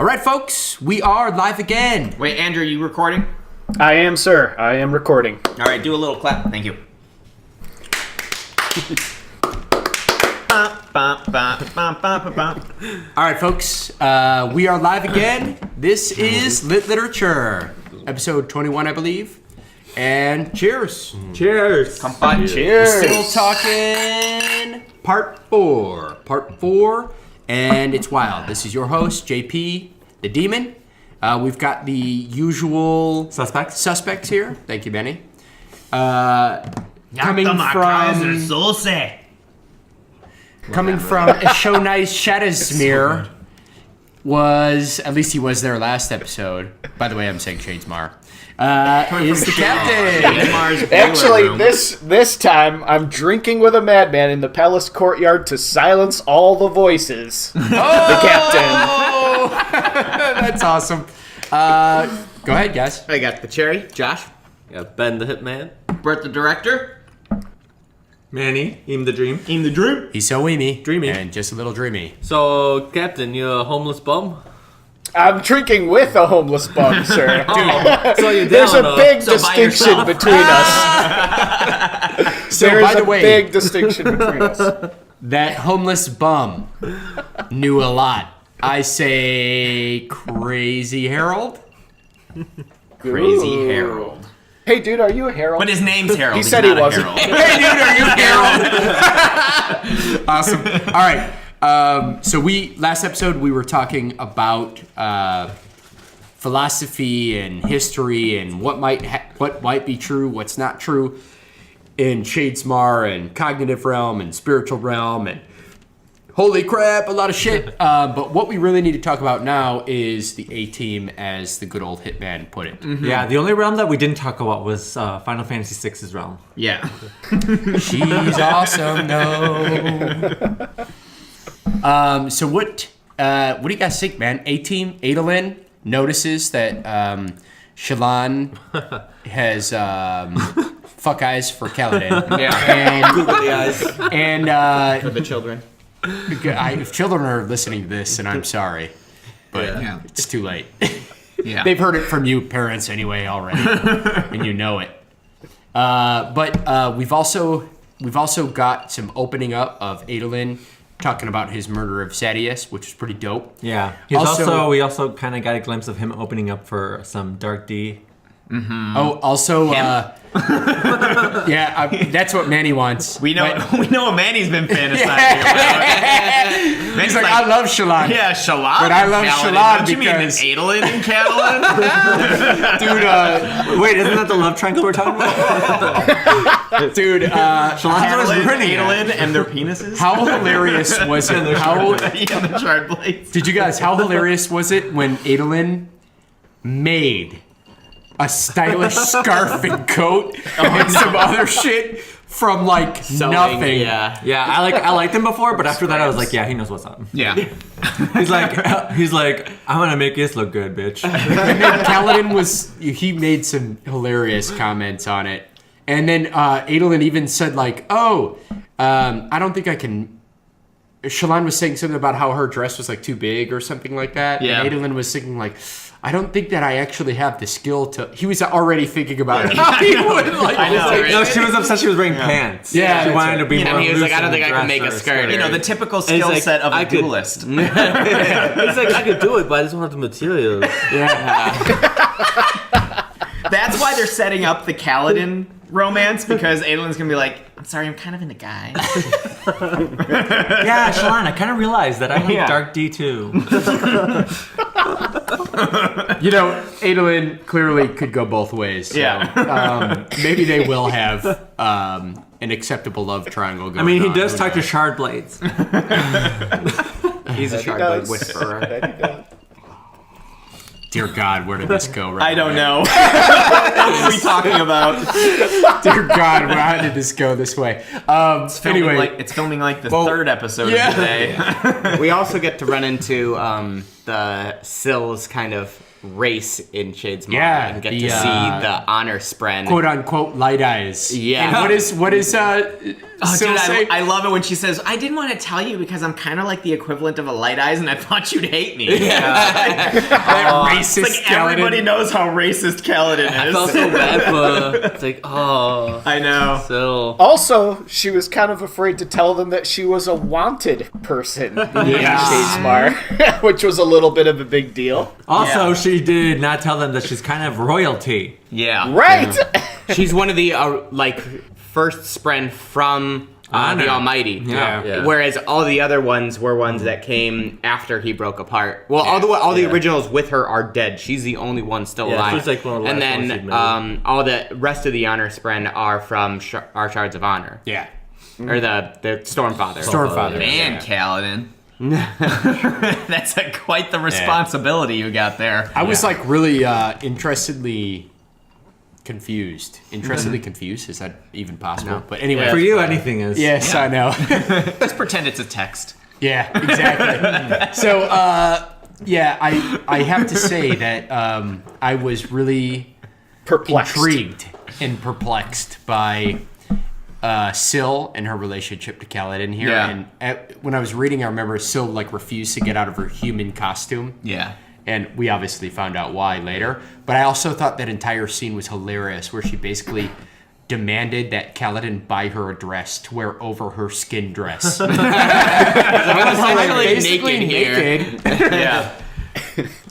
All right, folks, we are live again. Wait, Andrew, you recording? I am, sir. I am recording. All right, do a little clap. Thank you. All right, folks, we are live again. This is Lit Literature, episode 21, I believe. And cheers. Cheers. Come on, Cheers. Still talking part 4, and it's wild. This is your host, JP, the Demon. We've got the usual suspects here. Thank you, Benny. Coming from a show nice Shadowsmere was, at least he was there last episode. By the way, I'm saying Shadesmar. Is the captain. Actually, this time I'm drinking with a madman in the palace courtyard to silence all the voices. The captain. Oh, that's awesome. Go ahead, guys. I got the cherry, Josh. Got Ben the Hitman. Brett, the director. Manny, Eam the Dream. Eam the Dream. He's so dreamy Dreamy. and just a little dreamy. So, Captain, you a homeless bum? I'm drinking with a homeless bum, sir. So you're down. There's a big So by distinction yourself. between us. So, There's by the a way, big distinction between us. that homeless bum knew a lot. I say Crazy Harold. Crazy Ooh. Harold. Hey, dude, are you a Harold? But his name's Harold. He He's said not he a wasn't. Harold. Hey, dude, are you Harold? Awesome. All right. So last episode we were talking about philosophy and history and what might be true, what's not true in Shadesmar and cognitive realm and spiritual realm and holy crap, a lot of shit. But what we really need to talk about now is the A-Team, as the good old Hitman put it. Mm-hmm. Yeah, the only realm that we didn't talk about was Final Fantasy VI's realm. Yeah. She's awesome, no. So what do you guys think, man? A-Team, Adolin notices that Shallan has fuck eyes for Kaladin. Yeah. And Googly eyes. and For the children. if children are listening to this, then I'm sorry, but Yeah. it's too late. Yeah. They've heard it from you parents anyway already, and you know it. But we've also got some opening up of Adolin talking about his murder of Sadeas, which is pretty dope. Yeah. We also kind of got a glimpse of him opening up for some Dark D. Mm-hmm. Oh, also, that's what Manny wants. We know what Manny's been fantasizing about. He's like, I love Shallan. Yeah, Shallan. But I love Kaladin. Shallan Don't you mean because- Adolin and Kaladin? Dude, Wait, isn't that the love triangle we're talking about? Adolin and their penises? how hilarious was it? The shard blades. Did you guys, how hilarious was it when Adolin made a stylish scarf and coat and some other shit from like nothing? Yeah. Yeah, I liked him before, but after that I was like, yeah, he knows what's up. Yeah. He's like, I'm gonna make this look good, bitch. And then Kaladin he made some hilarious comments on it. And then Adolin even said like, I don't think I can. Shallan was saying something about how her dress was like too big or something like that. Yeah. And Adolin was thinking like, I don't think that I actually have the skill to. He was already thinking about how he would like. I know, right? No, she was upset she was wearing pants. Yeah, she that's wanted to be more he was like, loose I don't in think the I can dress make a or skirt. You know, the typical he's skill like, set of I a could- duelist. He's like, I could do it, but I just want the materials. Yeah. That's why they're setting up the Kaladin romance, because Adolin's gonna be like, I'm sorry, I'm kind of into guys. Yeah, Shallan, I kind of realized that I like Dark D too. You know, Adolin clearly could go both ways. So, Yeah. maybe they will have an acceptable love triangle going I mean, he on. does Who talk to knows? shard blades. He's a He shark does. whisperer. That he does. Dear God, where did this go? Right I don't away? know. What are we talking about? Dear God, how did this go this way? Anyway, It's filming like the third episode of the day. We also get to run into the Sills kind of race in Shadesmar and get to see the honor spren. quote unquote light eyes. Yeah. And what is Oh, So dude, say- I love it when she says, I didn't want to tell you because I'm kind of like the equivalent of a light eyes and I thought you'd hate me. That racist It's like everybody Kaladin. knows how racist Kaladin is. I felt so bad for. It's like, oh. I know. So. Also, she was kind of afraid to tell them that she was a wanted person in Shadesmar, which was a little bit of a big deal. Also, Yeah. she did not tell them that she's kind of royalty. Yeah. Right? She's one of the first spren from Honor. the Almighty. Yeah. Whereas all the other ones were ones that came after he broke apart. Well, all the originals with her are dead. She's the only one still Yeah, alive. she's like one of the and last ones then she'd made. all the rest of the honor spren are from our shards of honor. Yeah. Or the Stormfather. Stormfather. Man, Kaladin. That's quite the responsibility you got there. I was like really interestedly confused. Interestedly confused? Is that even possible? But anyway. For you, anything is. Yes, I know. Just pretend it's a text. Yeah, exactly. So, I have to say that I was really Perplexed. intrigued and perplexed by Syl and her relationship to Kaladin here. Yeah. And when I was reading, I remember Syl refused to get out of her human costume. Yeah. And we obviously found out why later. But I also thought that entire scene was hilarious, where she basically demanded that Kaladin buy her a dress to wear over her skin dress. Essentially Basically naked here. Yeah.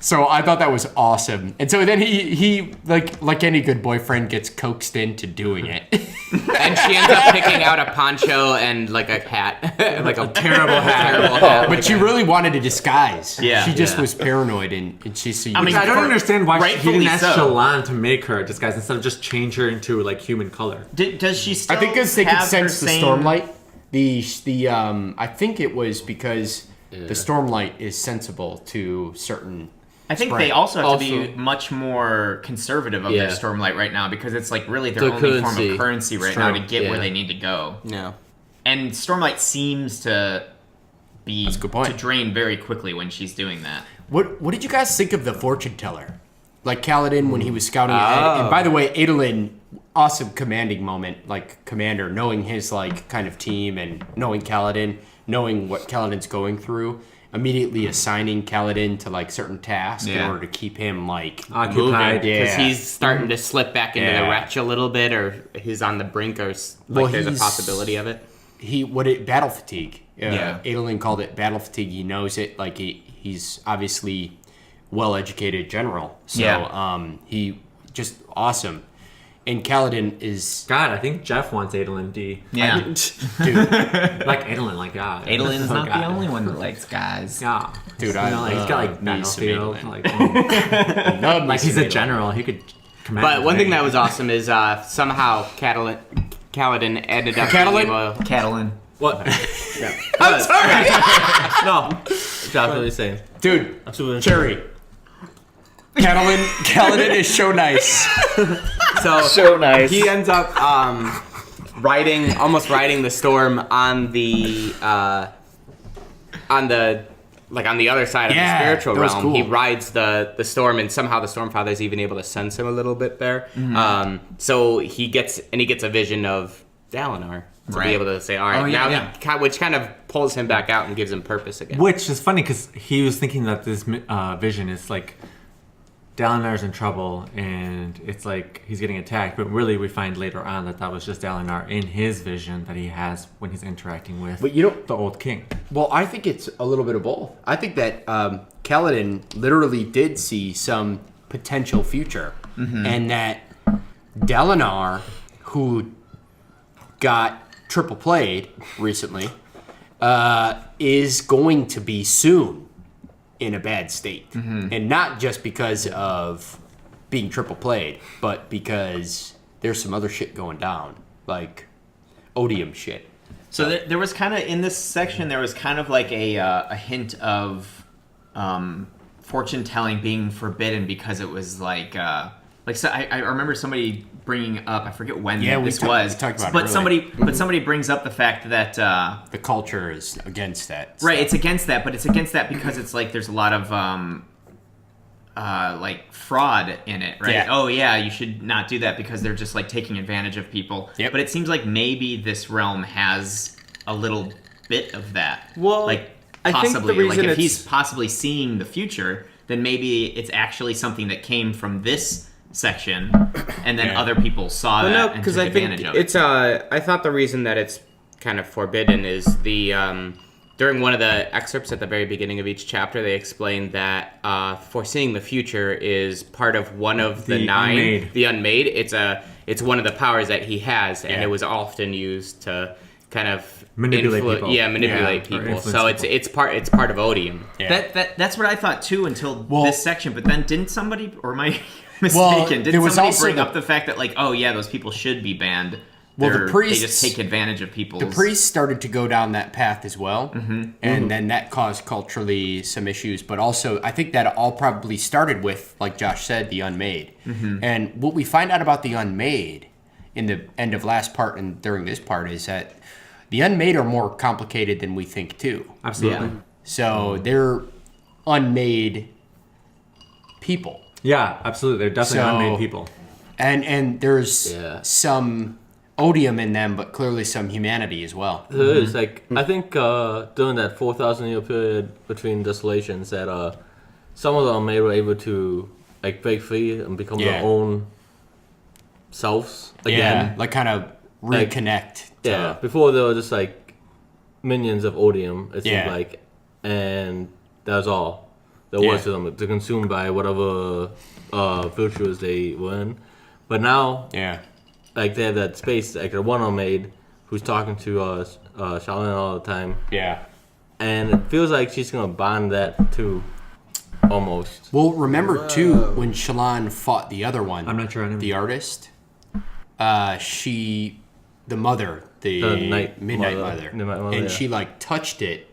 So I thought that was awesome. And so then he like any good boyfriend gets coaxed into doing it. And she ends up picking out a poncho and like a hat. Like a terrible hat. But she really wanted a disguise. Yeah. She just was paranoid and she so I mean, I don't understand why he rightfully didn't ask so. Shallan to make her a disguise instead of just change her into like human color. Does she still I think because they could have her sense the same- Stormlight. The I think it was because the Stormlight is sensible to certain. I think Sprite. they also have to Also- be much more conservative of Yeah. their Stormlight right now because it's like really their Their only form currency. of currency right True. now to get where Yeah. they need to go. No. And Stormlight seems to be That's a good point. to drain very quickly when she's doing that. What did you guys think of the fortune teller? Like Kaladin when he was scouting ahead. And by the way, Adolin, awesome commanding moment, like commander, knowing his like kind of team and knowing Kaladin, knowing what Kaladin's going through, immediately assigning Kaladin to like certain tasks in Yeah. order to keep him like Occupied. moving. Because he's starting to slip back into the Yeah. wretch a little bit, or he's on the brink, or Well, there's a he's- possibility of it. battle fatigue. Yeah. Adolin called it battle fatigue. He knows it. Like he's obviously well-educated general. So Yeah. he just awesome. And Kaladin is God, I think Jeff wants Adolin D. Yeah. dude. Like Adolin, like God. Adolin's Oh, not God. the only one that likes guys. Yeah. Dude, You I know, like, he's got like love me some battlefield. Adolin. Like, Like he's a general. He could command. But one thing that things. was awesome is somehow Kaladin ended up Kaladin? being able- Catalan. What? I'm sorry, No. Josh, what are you saying? dude. I'm super Cherry. Kaladin is so nice. So nice. He ends up almost riding the storm on the on the other side of Yeah, the spiritual that was realm. cool. He rides the storm, and somehow the Stormfather's even able to sense him a little bit there. So he gets a vision of Dalinar to Right. be able to say, all right, Oh, yeah, now yeah. which kind of pulls him back out and gives him purpose again. Which is funny because he was thinking that this vision is like Dalinar's in trouble and it's like he's getting attacked, but really we find later on that was just Dalinar in his vision that he has when he's interacting with But you know, the old king. well, I think it's a little bit of both. I think that Kaladin literally did see some potential future, and that Dalinar, who got triple played recently, is going to be soon in a bad state. And not just because of being triple played, but because there's some other shit going down, like odium shit. So there was kind of in this section there was kind of like a hint of fortune telling being forbidden because it was like so I remember somebody bringing up, I forget when Yeah, we this talked- was, we talked about it but earlier. somebody brings up the fact that The culture is against that. right, it's against that, but it's against that because it's like there's a lot of like fraud in it, right? Yeah. Oh yeah, you should not do that because they're just like taking advantage of people. Yep. But it seems like maybe this realm has a little bit of that. Well, like I think the possibly, like reason if it's- he's possibly seeing the future, then maybe it's actually something that came from this section, and then Yeah. other people saw Well, that no, and because took I advantage think of it. it's. I thought the reason that it's kind of forbidden is the during one of the excerpts at the very beginning of each chapter, they explained that foreseeing the future is part of one of the 9, Unmade. the unmade. It's one of the powers that he has, and Yeah. it was often used to kind of Manipulate people. Yeah, manipulate Yeah, or people. influence So people. it's part of Odium. Yeah. That's what I thought too until Well- this section. But then didn't somebody, or am I Well, mistaken? there Didn't was somebody also bring the- up the fact that like, oh yeah, those people should be banned? Well, the They priests- just take advantage of people's. The priests started to go down that path as well, and then that caused culturally some issues. But also, I think that all probably started with, like Josh said, the unmade. And what we find out about the unmade in the end of last part and during this part is that the unmade are more complicated than we think too. Absolutely. Yeah. So they're unmade people. Yeah, absolutely. They're definitely So- unmade people. And there's Yeah. some odium in them, but clearly some humanity as well. There is like I think during that 4,000-year period between desolations, that some of them were able to like break free and become Yeah. their own selves again. Yeah, like kind of Like- reconnect. Yeah. Before they were just like minions of odium. It seemed Yeah. like, and that was all there Yeah. was to them. They're consumed by whatever virtues they were in. But now, Yeah. like they have that space, like the one made who's talking to Shaolin all the time, Yeah. and it feels like she's gonna bond that too, almost. Well, remember too when Shallan fought the other one. I'm not sure I know. The artist. The mother, the Night Midnight Mother. Mother, Midnight Mother, and yeah. she like touched it,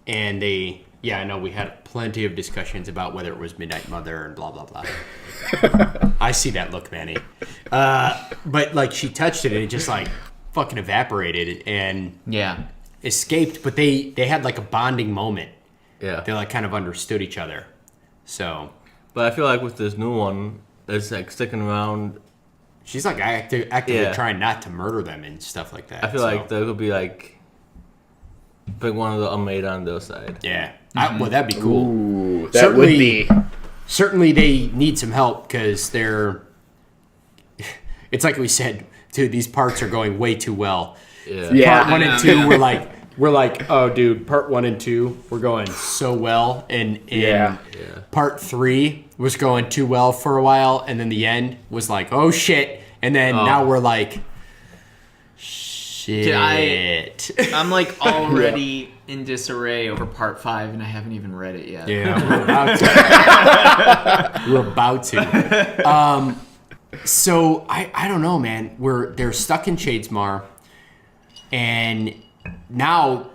and they. Yeah, I know we had plenty of discussions about whether it was Midnight Mother and blah blah blah. I see that look, Manny. But like she touched it and it just like fucking evaporated and Yeah. escaped. But they had like a bonding moment. Yeah. They like kind of understood each other. So But I feel like with this new one, it's like sticking around. she's like actively Yeah. trying not to murder them and stuff like that. I feel so, like there could be like pick one of the unmade on their side. yeah. Well, that'd be cool. Ooh, that would be. Certainly, they need some help because they're. It's like we said too. These parts are going way too well. Yeah. Yeah. Part 1 and 2, we're like, oh, dude. Part 1 and 2, we're going so well, and Yeah. part 3 was going too well for a while, and then the end was like, oh shit, and then now we're like, shit. I'm like already in disarray over part 5, and I haven't even read it yet. Yeah, we're about to. So I don't know, man. They're stuck in Shadesmar, and now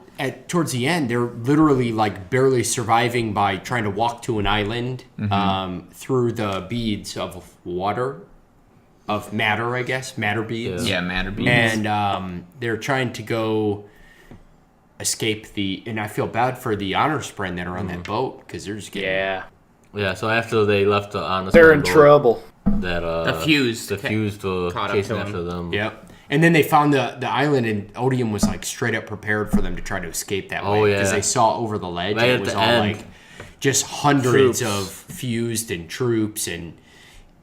towards the end, they're literally like barely surviving by trying to walk to an island through the beads of water, of matter, I guess, matter beads. Yeah, matter beans. And they're trying to go escape and I feel bad for the honor spren that are on that boat because they're just getting Yeah. Yeah. So after they left the honest, They're in boat, trouble. That The fused were caught up chasing to after them. Yep. And then they found the island, and Odium was like straight up prepared for them to try to escape that way. Oh, yeah. Because they saw over the ledge, Right and at it was the all end. like just hundreds Troops. of fused and troops, and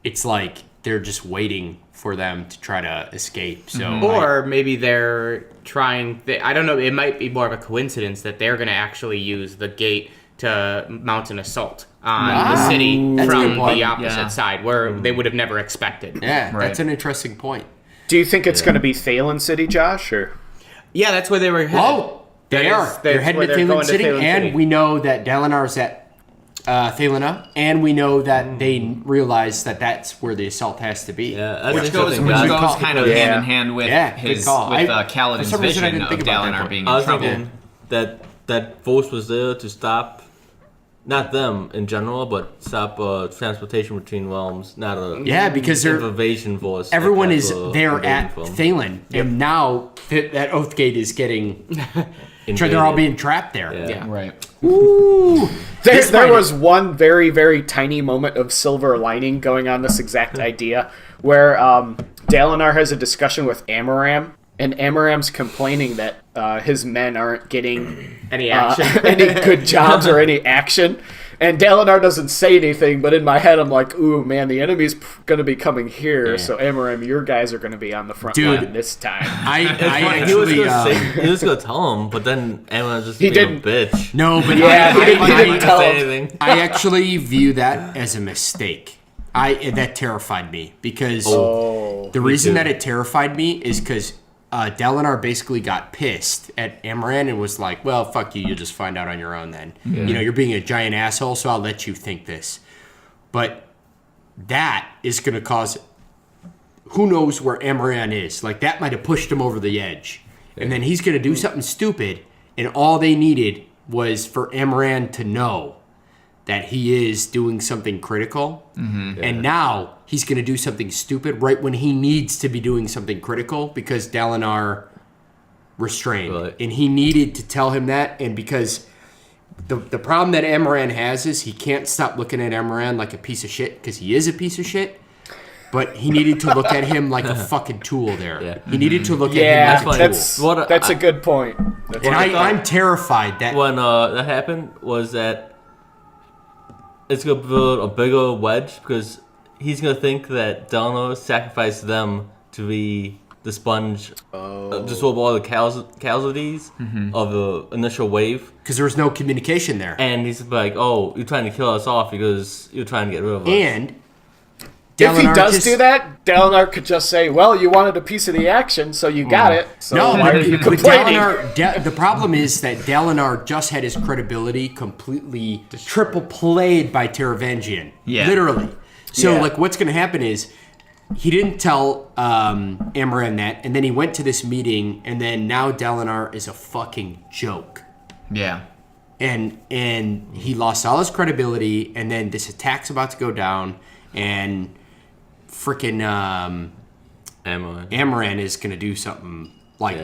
it's like they're just waiting for them to try to escape. So Or maybe they're trying. I don't know. It might be more of a coincidence that they're going to actually use the gate to mount an assault on the city That's a good from point. the opposite Yeah. side, where they would have never expected. yeah, Right. that's an interesting point. Do you think it's going to be Thalen City, Josh? Or Yeah, that's where they were headed. Whoa, they That are. is- They're that's heading where to they're Thalen going to City, Thalen and City. we know that Dalinar's at Thalena, and we know that they realize that that's where the assault has to be. Yeah, that's Which goes, interesting. which I- goes kind of Yeah. hand in hand with Yeah, good his call. with For Kaladin's some reason I vision didn't of think about that Dalinar point. being I in was trouble. thinking that force was there to stop, not them in general, but stop transportation between realms. Not a Yeah, because they're invasion force. everyone that is were there invading at from. Thalen, and now that Oathgate is getting Sure, they're all being trapped there. Yeah. Right. Ooh. There was one very, very tiny moment of silver lining going on this exact idea where Dalinar has a discussion with Amaram, and Amaram's complaining that his men aren't getting Any action? any good jobs or any action. And Dalinar doesn't say anything, but in my head I'm like, ooh, man, the enemy's going to be coming here, so Amaram, your guys are going to be on the front line this time. I He was actually... he was gonna tell him, but then Emma just He being didn't. a bitch. No, but Yeah, he didn't Didn't tell say him. anything. I actually view that as a mistake. That terrified me because the reason too. that it terrified me is because Dalinar basically got pissed at Amaran and was like, "Well, fuck you. You'll just find out on your own then. You know, you're being a giant asshole, so I'll let you think this." But that is going to cause who knows where Amaran is. Like that might have pushed him over the edge, and then he's going to do something stupid, and all they needed was for Amaran to know that he is doing something critical, and now he's going to do something stupid right when he needs to be doing something critical because Dalinar restrained. Right. And he needed to tell him that, and because the problem that Amaran has is he can't stop looking at Amaran like a piece of shit because he is a piece of shit, but he needed to look at him like a fucking tool there. Yeah. He needed to look Yeah, at him like a that's, tool. that's a good point. And I'm terrified that... When that happened was that it's gonna build a bigger wedge because he's gonna think that Dalinar sacrificed them to be the sponge, just absorb all the casualties of the initial wave, Because there was no communication there. and he's like, "Oh, you're trying to kill us off because you're trying to get rid of us." And If he Dalinar does just- do that, Dalinar could just say, well, you wanted a piece of the action, so you got it. So No, why are you but complaining? the problem is that Dalinar just had his credibility completely triple played by Teravangian. Yeah. Literally. So, Yeah. like, what's going to happen is he didn't tell Amaran that, and then he went to this meeting, and then now Dalinar is a fucking joke. Yeah. And he lost all his credibility, and then this attack's about to go down, and freaking Amaran is going to do something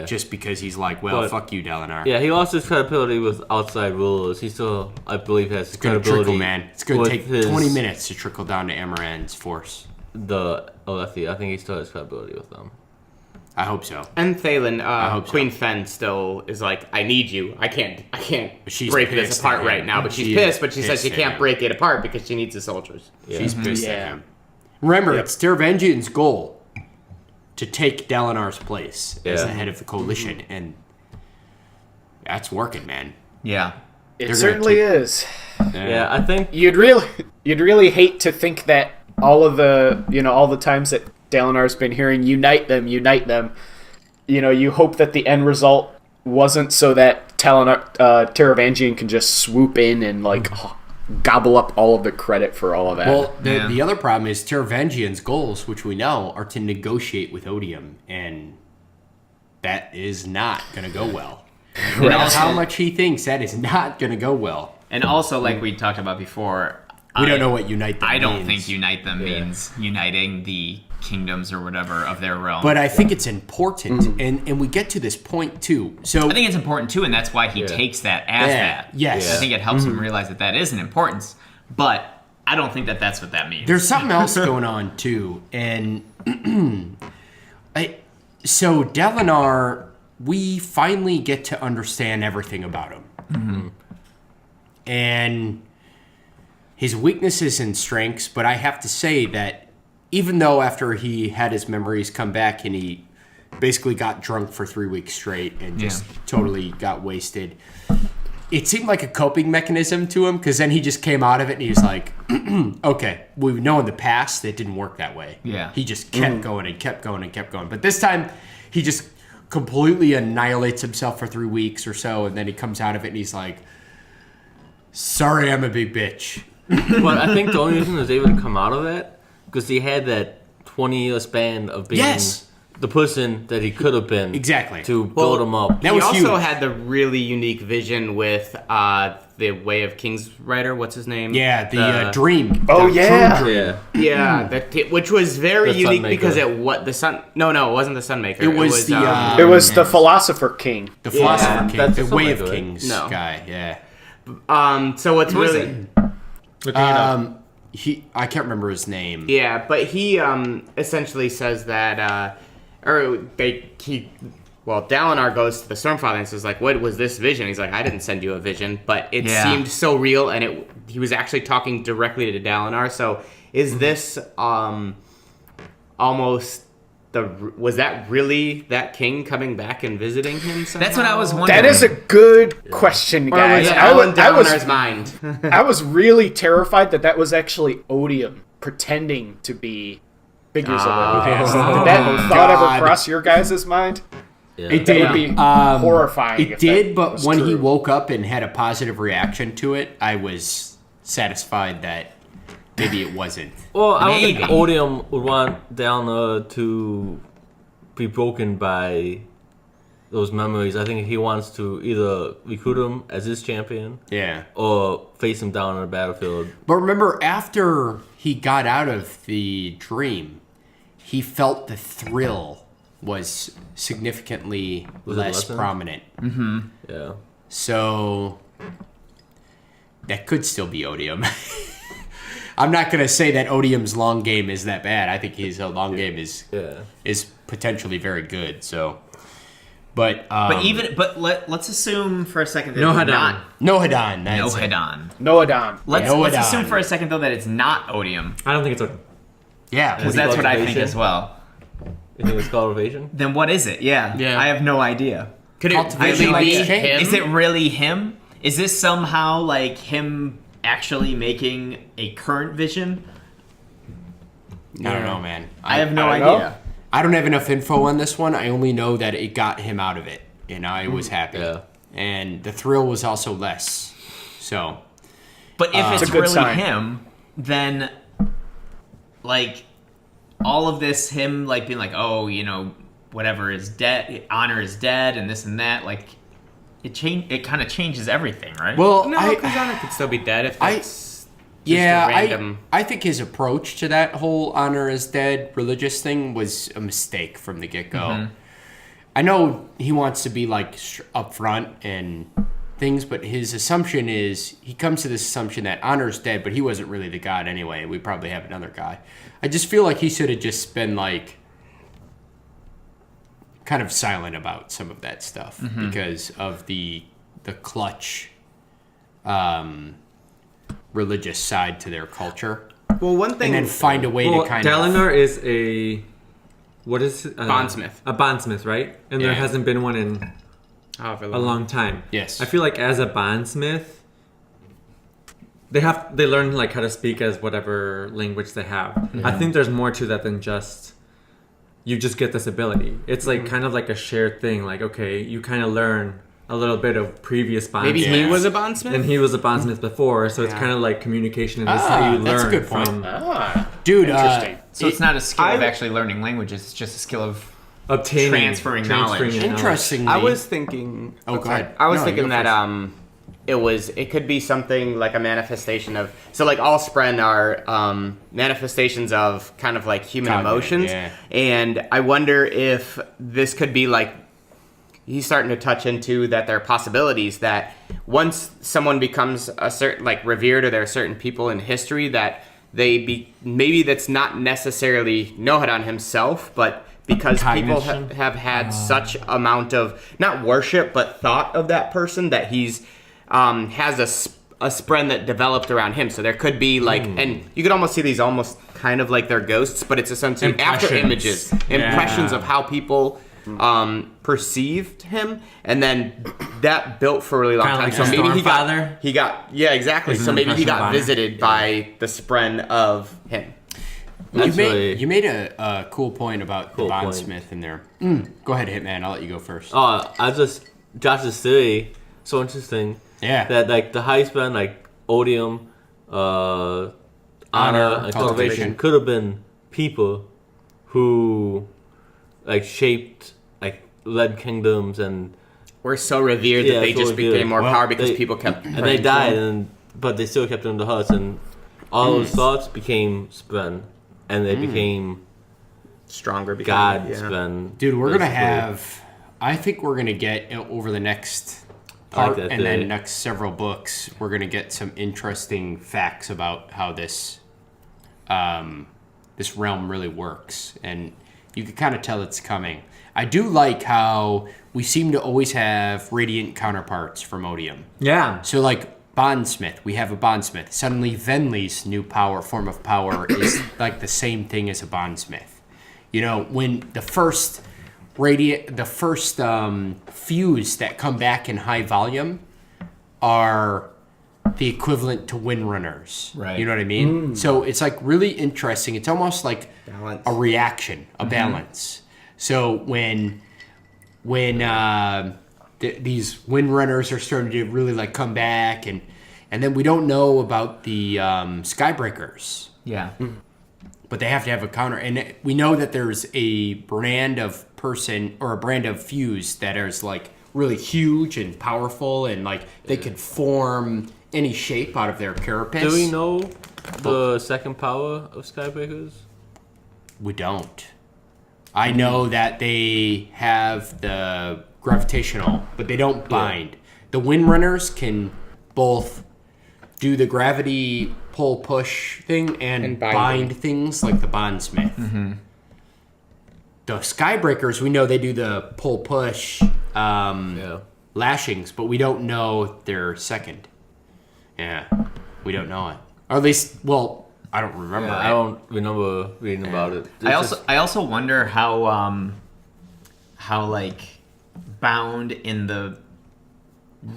just because he's like, well, But- fuck you, Dalinar. Yeah, he lost his credibility with outside rulers. He still, I believe, has his It's going to credibility. trickle, man. It's going to with take his- 20 minutes to trickle down to Amaran's force. I think he still has credibility with them. I hope so. And Thalen, hope so. Queen Fen still is like, I need you. I can't She's break this pissed apart at right him. now. But she's She pissed. is But she says pissed she at can't him. break it apart because she needs the soldiers. Yeah. She's pissed at Yeah. him. Remember, it's Teravangian's goal to take Dalinar's place as Yeah. the head of the coalition, and that's working, man. Yeah. It gonna certainly take- is. Yeah, I think You'd really hate to think that all the times that Dalinar's been hearing unite them, you hope that the end result wasn't so that Teravangian can just swoop in and gobble up all of the credit for all of that. Well, Yeah. the other problem is Teravangian's goals, which we know, are to negotiate with Odium, and that is not going to go well. No matter how much he thinks, that is not going to go well. And also, like we talked about before, We don't know what unite them I don't means. think unite them means uniting the kingdoms or whatever of their realm. But I think it's important, and we get to this point too. So I think it's important too, and that's why he takes that as that. Yes. I think it helps him realize that that is an importance. But I don't think that that's what that means. there's something else going on too, and so Dalinar, we finally get to understand everything about him, and his weaknesses and strengths. But I have to say that even though after he had his memories come back and he basically got drunk for 3 weeks straight and just totally got wasted, it seemed like a coping mechanism to him, because then he just came out of it and he was like, okay, we know in the past it didn't work that way. Yeah. He just kept going and kept going and kept going. But this time he just completely annihilates himself for 3 weeks or so, and then he comes out of it and he's like, sorry, I'm a big bitch. But I think the only reason he was able to come out of that because he had that 20-year span of being Yes. the person that he could have been. Exactly. To build him up. That he was also huge. had the really unique vision with the Way of Kings writer. What's his name? Yeah, the dream. Oh, the yeah. true dream. Yeah, which was very The unique Sunmaker. because the sun. No, it wasn't the Sunmaker. It was the, It was the Philosopher King. The Philosopher King, that's the the Way of Sunmaker, right? Kings No. guy, yeah. So what's Who is really it? Looking it up. I can't remember his name. Yeah, but he essentially says that, Dalinar goes to the Stormfather and says, like, what was this vision? He's like, I didn't send you a vision, but it Yeah. seemed so real, and he was actually talking directly to Dalinar. So is this almost was that really that king coming back and visiting him somehow? That's what I was wondering. That is a good question, Or guys. was it I all in was Dalinar's mind? I was really terrified that was actually Odium pretending to be figures of the past. Did that thought ever God. cross your guys' mind? Yeah. It That did. would be horrifying. It if did, that but was when he true. woke up and had a positive reaction to it, I was satisfied that maybe it wasn't. Well, I don't think Maybe. Odium would want Dalinar to be broken by those memories. I think he wants to either recruit him as his champion Yeah. or face him down on the battlefield. But remember, after he got out of the dream, he felt the thrill was significantly Was it less lessened? prominent. Yeah. So that could still be Odium. I'm not gonna say that Odium's long game is that bad. I think his long game is potentially very good. So, but let's assume for a second that No it's Hadan. not Nohadon. No That's it. Hadan. Noadon. Let's Nohadon. assume for a second though that it's not Odium, I don't think it's a. Yeah. because Is it that's what I think cultivation? as well. You think it's cultivation? Then what is it? Yeah, Yeah. I have no idea. Could it Cultivation really might be change. him? Is it really him? Is this somehow like him actually making a current vision? I don't know, man. I have no I don't know. idea. I don't have enough info on this one. I only know that it got him out of it, and I was happy. Yeah. And the thrill was also less. So, But if It's it's a good really sign. him, then like all of this, him like being like, oh, whatever is dead, honor is dead, and this and that, like it kind of changes everything, right? well, No, because Honor could still be dead if I- that's yeah, a random. I think his approach to that whole honor is dead religious thing was a mistake from the get go. I know he wants to be like upfront and things, but his assumption is he comes to this assumption that honor's dead, but he wasn't really the god anyway. We probably have another guy. I just feel like he should have just been like kind of silent about some of that stuff because of the clutch religious side to their culture, Well, one thing. and then find a way Well, to kind of Dalinar is a. What is it? Bondsmith. A bondsmith, right? And there Yeah. hasn't been one in However a long time. Yes. I feel like as a bondsmith, they learn like how to speak as whatever language they have. I think there's more to that than just you just get this ability. It's like kind of like a shared thing. Like, okay, you kind of learn a little bit of previous bondsmiths. Maybe he was a bondsmith. And he was a bondsmith before, so it's Yeah. kind of like communication, and this is how you that's a learn good point. from dude. Interesting. so it's not a skill of I- actually learning languages; it's just a skill of obtaining Transferring knowledge. Interestingly, I was thinking. Oh, go ahead. I was No, thinking you go that it could be something like a manifestation of like all spren are manifestations of kind of like human Cognitive, emotions, yeah. and I wonder if this could be like he's starting to touch into that there are possibilities that once someone becomes a certain like revered or there are certain people in history that maybe that's not necessarily Nohadon himself, but because people Cognition? have had such amount of not worship but thought of that person that he's has a spren that developed around him. So there could be like, and you could almost see these almost kind of like they're ghosts, but it's essentially after Impressions. images, impressions of how people perceived him, and then that built for a really long Kinda time. like So the maybe Stormfather? he got exactly. Is an So maybe he impression of got honor. visited by the spren of him. That's You made a cool point about Cool the point. bondsmith in there. Go ahead, Hitman. I'll let you go first. Josh's theory, so interesting. Yeah. That like the highest band, like Odium, honor, and cultivation. cultivation could have been people who like shaped like led kingdoms and We're so revered Yeah, that they so just revered. became more Well, power because they- people kept. and they died, but they still kept them in the huts, and all those thoughts became Sven, and they became stronger because God yeah. Sven. Dude, we're gonna basically. have. I think we're gonna get over the next I like part that and theory. then next several books. We're gonna get some interesting facts about how this, this realm really works, and you can kind of tell it's coming. I do like how we seem to always have radiant counterparts from Odium. Yeah. So like Bondsmith, we have a Bondsmith. Suddenly Venli's new form of power is like the same thing as a Bondsmith. You know, when the first fuse that come back in high volume are the equivalent to Windrunners. Right. You know what I mean? So it's like really interesting. It's almost like Balance. a reaction, a balance. So when these Windrunners are starting to really like come back, and then we don't know about the Skybreakers, Yeah. but they have to have a counter. And we know that there's a brand of person or a brand of fuse that is like really huge and powerful, and like they could form any shape out of their carapace. Do we know the second power of Skybreakers? We don't. I know that they have the gravitational, but they don't bind. The Windrunners can both do the gravity pull push thing and bind bind things like the Bondsmith. The Skybreakers, we know they do the pull push Yeah. lashings, but we don't know their second. Yeah, we don't know it. Or at least, well, I don't remember. I don't remember reading about it. I also wonder how like bound in the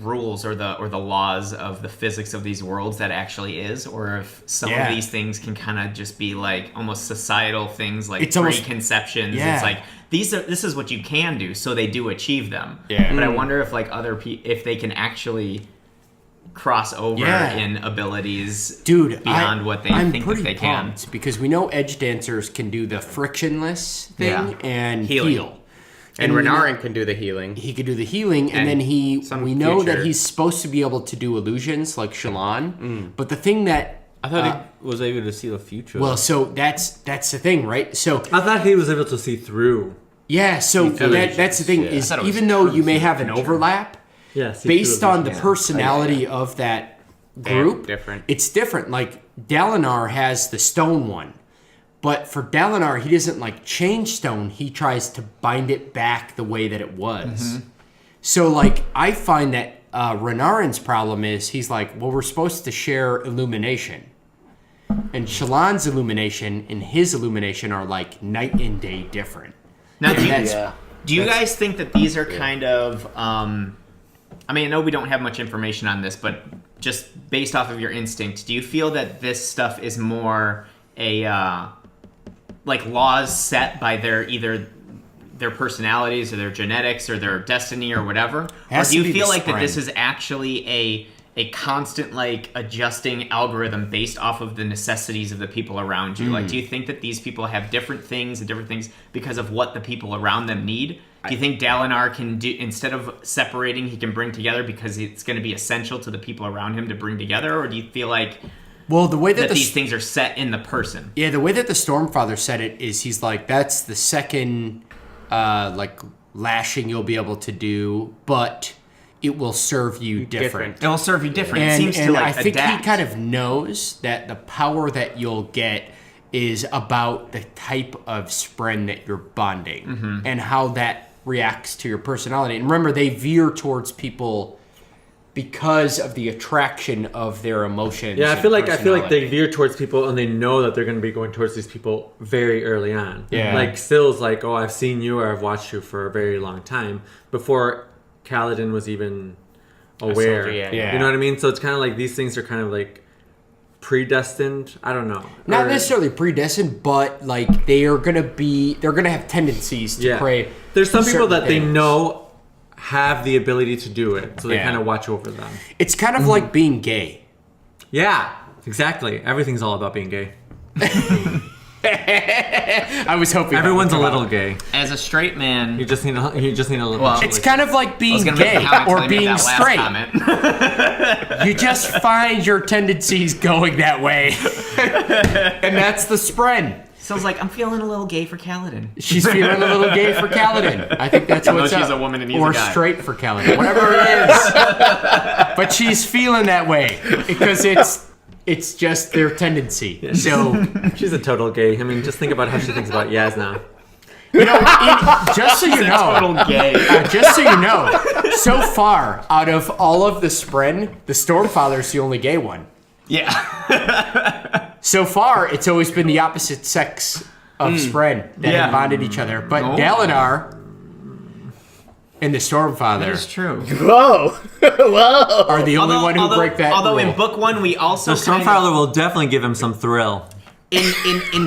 rules or the laws of the physics of these worlds that actually is, or if some Yeah. of these things can kind of just be like almost societal things, like It's almost- preconceptions. Yeah. It's like this is what you can do, so they do achieve them. Yeah. But I wonder if like if they can actually cross over Yeah. in abilities, Dude, beyond what they I'm think pretty that they can. pumped because we know edge dancers can do the frictionless thing Yeah. and Healing. heal. And we know- Renarin can do the healing. he could do the healing, and And then we know future- that he's supposed to be able to do illusions like Shallan. But the thing that I thought he was able to see the future. well, so that's the thing, right? So I thought he was able to see through. yeah, so that's the thing yeah. is I thought it was even though you truth may in the have an future. overlap, Yeah. See based through on the vision. personality of that group, different. it's different. Like Dalinar has the stone one, but for Dalinar, he doesn't like change stone. He tries to bind it back the way that it was. So like I find that Renarin's problem is he's like, well, we're supposed to share illumination, and Shallan's illumination and his illumination are like night and day different. Now, do you, That's- do you guys think that these are kind of? I mean, I know we don't have much information on this, but just based off of your instinct, do you feel that this stuff is more a like laws set by either their personalities or their genetics or their destiny or whatever, or Has do to you be feel the like that this spren. is actually a constant like adjusting algorithm based off of the necessities of the people around you? Like, do you think that these people have different things and different things because of what the people around them need? Do you think Dalinar can do, instead of separating, he can bring together because it's going to be essential to the people around him to bring together? Or do you feel like Well, the way that that the these things are set in the person? Yeah, the way that the Stormfather said it is he's like, that's the second like lashing you'll be able to do, but it will serve you different. It will serve you different. It And, seems and to like I think adapt. he kind of knows that the power that you'll get is about the type of spren that you're bonding and how that reacts to your personality. And remember, they veer towards people because of the attraction of their emotions. Yeah, I and feel like they personality. veer towards people and they know that they're going to be going towards these people very early on. Yeah. Like Sill's like, oh, I've seen you or I've watched you for a very long time before Kaladin was even aware. soldier, yeah. Yeah. You know what I mean? So it's kind of like these things are kind of like predestined. I don't know. Not Or- necessarily predestined, but like they're gonna have tendencies to Yeah. pray. There's some people certain that they things. know have the ability to do it, so they Yeah. kind of watch over them. It's kind of like being gay. Yeah, exactly. Everything's all about being gay. I was hoping Everyone's a that would come little out. gay. As a straight man, You just need a little. Well, It's kind of like I being was gonna make gay a comment or until I made being that last straight. comment. You just find your tendencies going that way, and that's the spren. Sounds like I'm feeling a little gay for Kaladin. She's feeling a little gay for Kaladin. I think that's Even what's though she's up. a woman and he's or a guy. straight for Kaladin, whatever it is. But she's feeling that way because it's just their tendency. So She's a total gay. I mean, just think about how she thinks about Yaz now. just so you know, Total gay. just so you know, so far out of all of the spren, the Stormfather's the only gay one. Yeah. So far, it's always been the opposite sex of spren that Yeah. have bonded each other. But Oh. Dalinar and the That Stormfather is true. Whoa! Whoa! are the only one who break that Although rule. in book one we also The kind of, Stormfather will definitely give him some thrill. in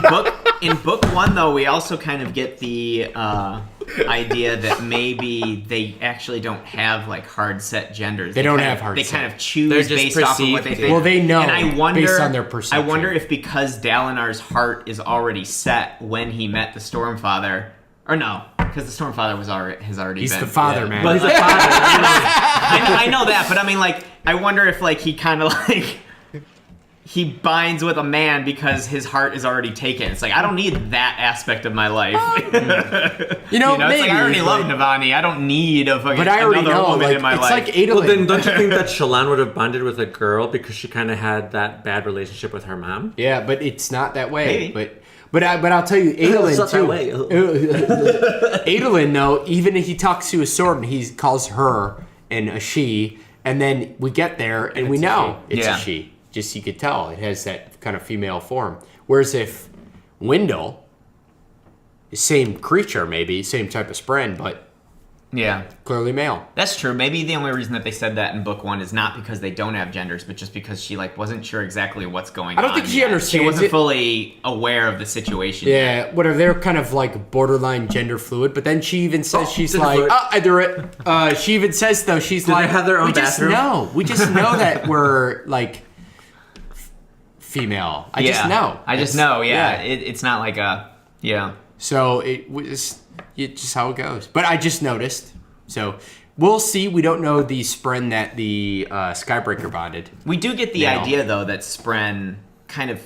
book one though we also kind of get the idea that maybe they actually don't have like hard set genders. They don't kind have of- hard They set. kind of choose They're just based off of what they perceived. think. Well, they know and I wonder, based on their I perception. wonder if because Dalinar's heart is already set when he met the Stormfather, or no, because the Stormfather has already He's been. the father, man. Well, he's a father. I know that, but I mean, like, I wonder if like he kind of like he binds with a man because his heart is already taken. It's like I don't need that aspect of my life. You know, It's maybe. like I already love Navani. I don't need a fucking but I already another know, woman like, in my it's life. like Adolin. Well, then don't you think that Shallan would have bonded with a girl because she kind of had that bad relationship with her mom? Yeah, but it's not that way. Maybe. But I'll tell you, Adolin It's not too. that way. Adolin though, even if he talks to a sword and he calls her and a she, and then we get there and we it's a know she. it's Yeah. a she. Just you could tell it has that kind of female form. Whereas if Wendell, same creature maybe, same type of spren, but yeah, clearly male. that's true. Maybe the only reason that they said that in book one is not because they don't have genders, but just because she like wasn't sure exactly what's going on. I don't think she yet. understands She wasn't it. fully aware of the situation. yet. Yeah, whatever. They're kind of like borderline gender fluid, but then she even says she's gender like, fluid. "Oh, I do it." She even says though she's Do they like, have their own "We just bathroom?" know. We just know that we're like female. I just know. I just It's- know. Yeah, it's not like a yeah. So it's just how it goes. But I just noticed. So we'll see. We don't know the spren that the Skybreaker bonded. We do get the Now. idea though that Spren kind of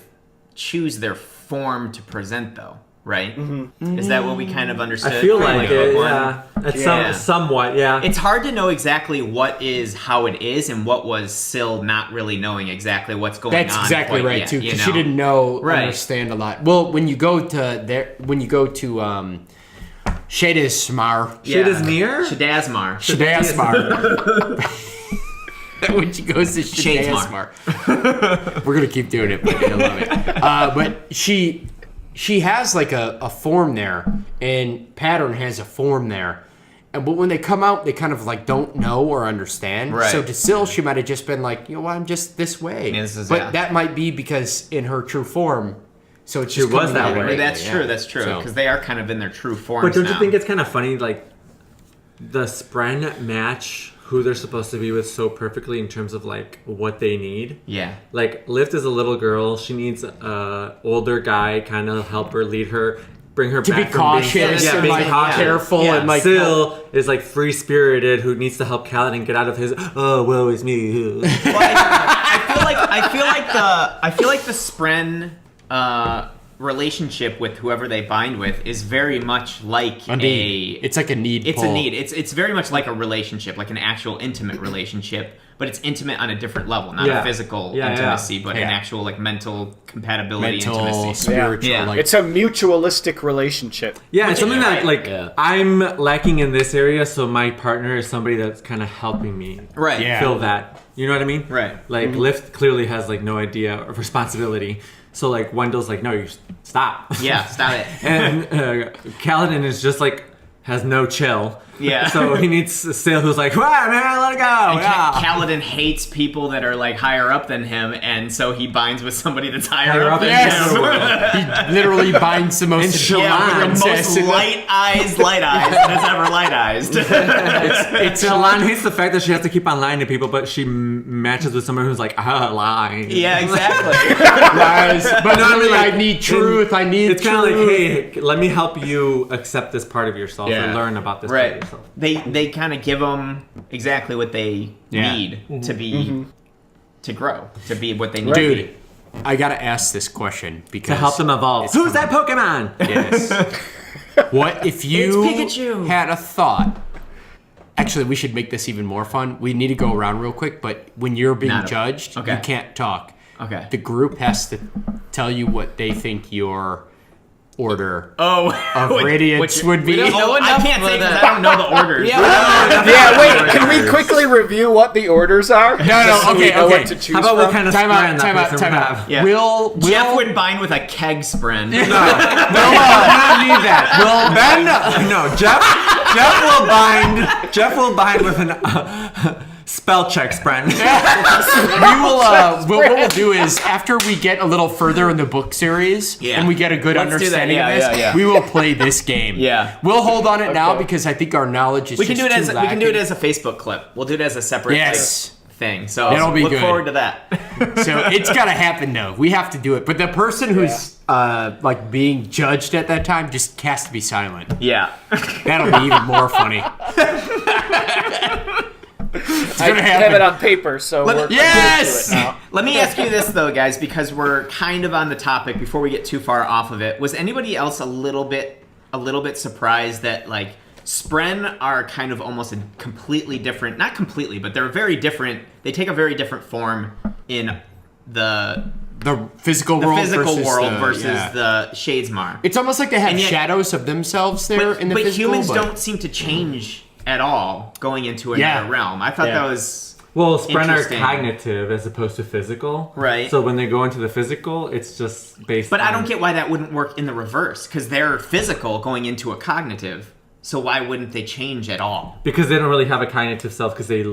choose their form to present though, right? Mm-hmm. Is that what we kind of understood? I feel from, like book it. one? Yeah, it's Yeah. somewhat. Yeah. It's hard to know exactly what is how it is and what was Syl not really knowing exactly what's going That's on. exactly quite right yet, too, you because know? she didn't know Right. understand a lot. Well, when you go to there, when you go to Shadismar, Shit is near? Shadazmar. Shadasmar. When she goes to Shadesmar. Shadasmar. We're gonna keep doing it, but I love it. But she has like a form there, and Pattern has a form there. But when they come out, they kind of like don't know or understand. Right. So to Syl, she might have just been like, you know, I'm just this way. Yeah, this is- but yeah. that might be because in her true form, so it's She just was coming that out way. right, That's yeah. true. That's true. So- Because they are kind of in their true forms But don't now. you think it's kind of funny, like, the Spren match who they're supposed to be with so perfectly in terms of, like, what they need? Yeah. Like, Lift is a little girl. She needs a older guy kind of help her, lead her, bring her To back be from cautious being, and being like cautious. careful Yeah. and like Syl is, like, free-spirited who needs to help Kaladin get out of his, oh, woe is me. Well, I feel like the Spren relationship with whoever they bind with is very much like it's like a need. It's pull. a need. It's very much like a relationship, like an actual intimate relationship, but it's intimate on a different level, not Yeah. a physical Yeah, yeah. intimacy, but an Yeah. actual like mental compatibility mental, intimacy. spiritual. Yeah. Like, It's a mutualistic relationship. Yeah, it's something that, like, Yeah. I'm lacking in this area, so my partner is somebody that's kind of helping me Right. Yeah. fill that. You know what I mean? Right. Like, Lift clearly has, like, no idea of responsibility. So, like, Wendell's like, no, you stop. Yeah. Stop it. And Kaladin is just, like, has no chill. Yeah. So he needs a Sail who's like, "Wow, man, let it go." And Yeah. Kaladin hates people that are like higher up than him, and so he binds with somebody that's higher up than Yes. him. He literally binds the most Yeah, with the princess most in the- light eyes that has ever light eyes. Shallan hates the fact that she has to keep on lying to people, but she matches with someone who's like, lying. Yeah, exactly. lies. But No, I mean, really, like, I need truth. I need It's kind truth. of like, hey, let me help you accept this part of yourself Yeah. and learn about this part of Right. yourself. They kind of give them exactly what they Yeah. need to be to grow, to be what they need. Dude, I gotta ask this question because To help them evolve. It's Who's that Pokemon? Yes. What if you It's Pikachu. had a thought? Actually, we should make this even more fun. We need to go around real quick, but when you're being Not a- judged, okay. you can't talk. Okay. The group has to tell you what they think your order Oh, of radiance would be. don't know I enough can't say for because that. I don't know the orders. Yeah, wait. Can we quickly review what the orders are? No, Just so we okay, know okay. what to choose How about what from? kind of Time spren out, that time out, person time would out. have? Yeah. Will Jeff would bind with a keg spren. We don't need that. Well, Ben, no, Jeff will bind with an spell check spren. we will. What we'll do is after we get a little further in the book series Yeah. and we get a good Let's do that. understanding Yeah, of this, yeah, yeah. we will play this game. Yeah. we'll hold on it now because I think our knowledge is. We can do just it as too we can do it lacking. as a Facebook clip. We'll do it as a separate Yes. thing. So That'll be look good. forward to that. So it's gotta happen though. We have to do it. But the person who's like being judged at that time just has to be silent. Yeah. That'll be even more funny. It's I gonna have happen. it on paper, so we're Yes! into it now. Let me ask you this though, guys, because we're kind of on the topic before we get too far off of it. Was anybody else a little bit surprised that like Spren are kind of almost a completely different, not completely, but they're very different. They take a very different form in the The physical world physical versus world the, versus yeah. the Shadesmar. It's almost like they have And yet- shadows of themselves there in the but physical. humans don't seem to change at all going into Yeah. another realm. I thought Yeah. that was Well, spren are Interesting. cognitive as opposed to physical. Right. So when they go into the physical, it's just based But on... I don't get why that wouldn't work in the reverse, because they're physical going into a cognitive. So why wouldn't they change at all? Because they don't really have a cognitive self because they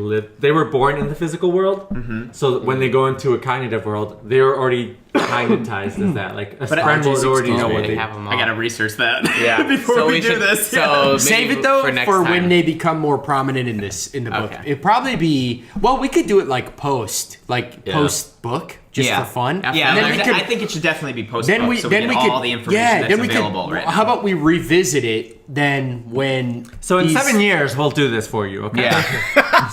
were born in the physical world. Mm-hmm. So when they go into a cognitive world, they're already cognitized as that. Like a spren will already know what They they have them all. I gotta research that. Yeah. before So we do should- this. So Save maybe it though for next for time. when they become more prominent in the book. Okay. It'd probably be we could do it like post book just for fun. Yeah, And then we could- I think it should definitely be post then we so then we we get could all the information that's available right now. How about we revisit it then when? So in these- 7 years, we'll do this for you, okay? Yeah.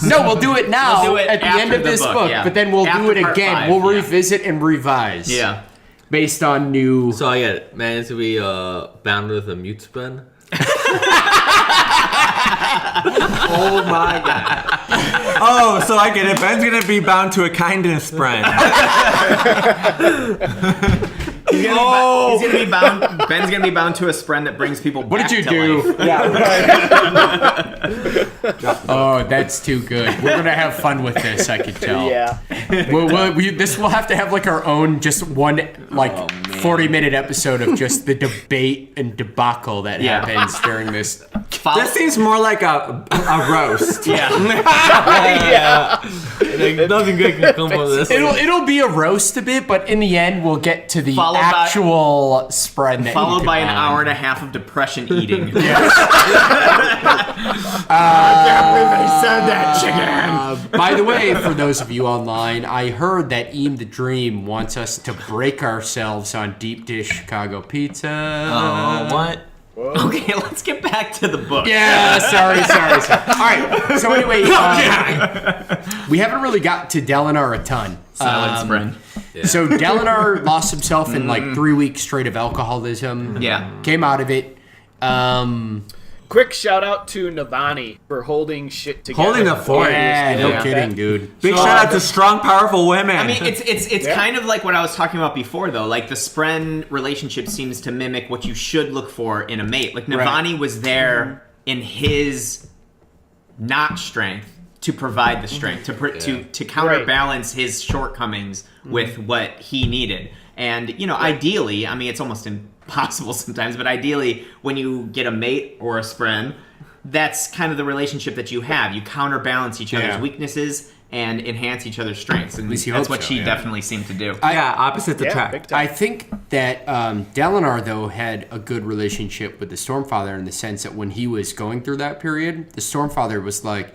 No, we'll do it now We'll do it at the end after of the this book, book, yeah. but then we'll After do it part again. 5, we'll yeah. revisit and revise. Yeah. Based on new. So I get it. Man, it's to be bound with a mute spren. Oh my god. Oh, so I get it. Ben's gonna be bound to a kindness spren. He's gonna be bound. Ben's gonna be bound to a spren that brings people. What back did you to do? life. Oh, that's too good. We're gonna have fun with this. I can tell. Yeah. This will have to have like our own just one 40-minute episode of just the debate and debacle that Yeah. happens during this. This seems more like a roast. Yeah. Like, nothing good can come from this. It'll be a roast a bit, but in the end we'll get to the Followed by- actual spread. That Followed you by an can hour and a half of depression eating. By the way, for those of you online, I heard that Eam the Dream wants us to break ourselves on deep dish Chicago pizza. Oh, what? Okay, let's get back to the book. Yeah, sorry. All right, so anyway, we haven't really got to Dalinar a ton. Silent spren. So Dalinar lost himself in like 3 weeks straight of alcoholism. Yeah. Came out of it. Quick shout out to Navani for holding shit together. Holding the fort. Yeah, no Yeah. kidding, dude. Big shout out to strong, powerful women. I mean, it's kind of like what I was talking about before, though. Like the Spren relationship seems to mimic what you should look for in a mate. Like Navani was there in his not strength to provide the strength to counterbalance his shortcomings with what he needed. And ideally, I mean, it's almost impossible sometimes, but ideally, when you get a mate or a Spren, that's kind of the relationship that you have. You counterbalance each other's Yeah. weaknesses and enhance each other's strengths. And least you that's hope what so, she yeah. definitely seemed to do. Yeah, opposites Yeah, attract. big time. I think that Dalinar, though, had a good relationship with the Stormfather in the sense that when he was going through that period, the Stormfather was like,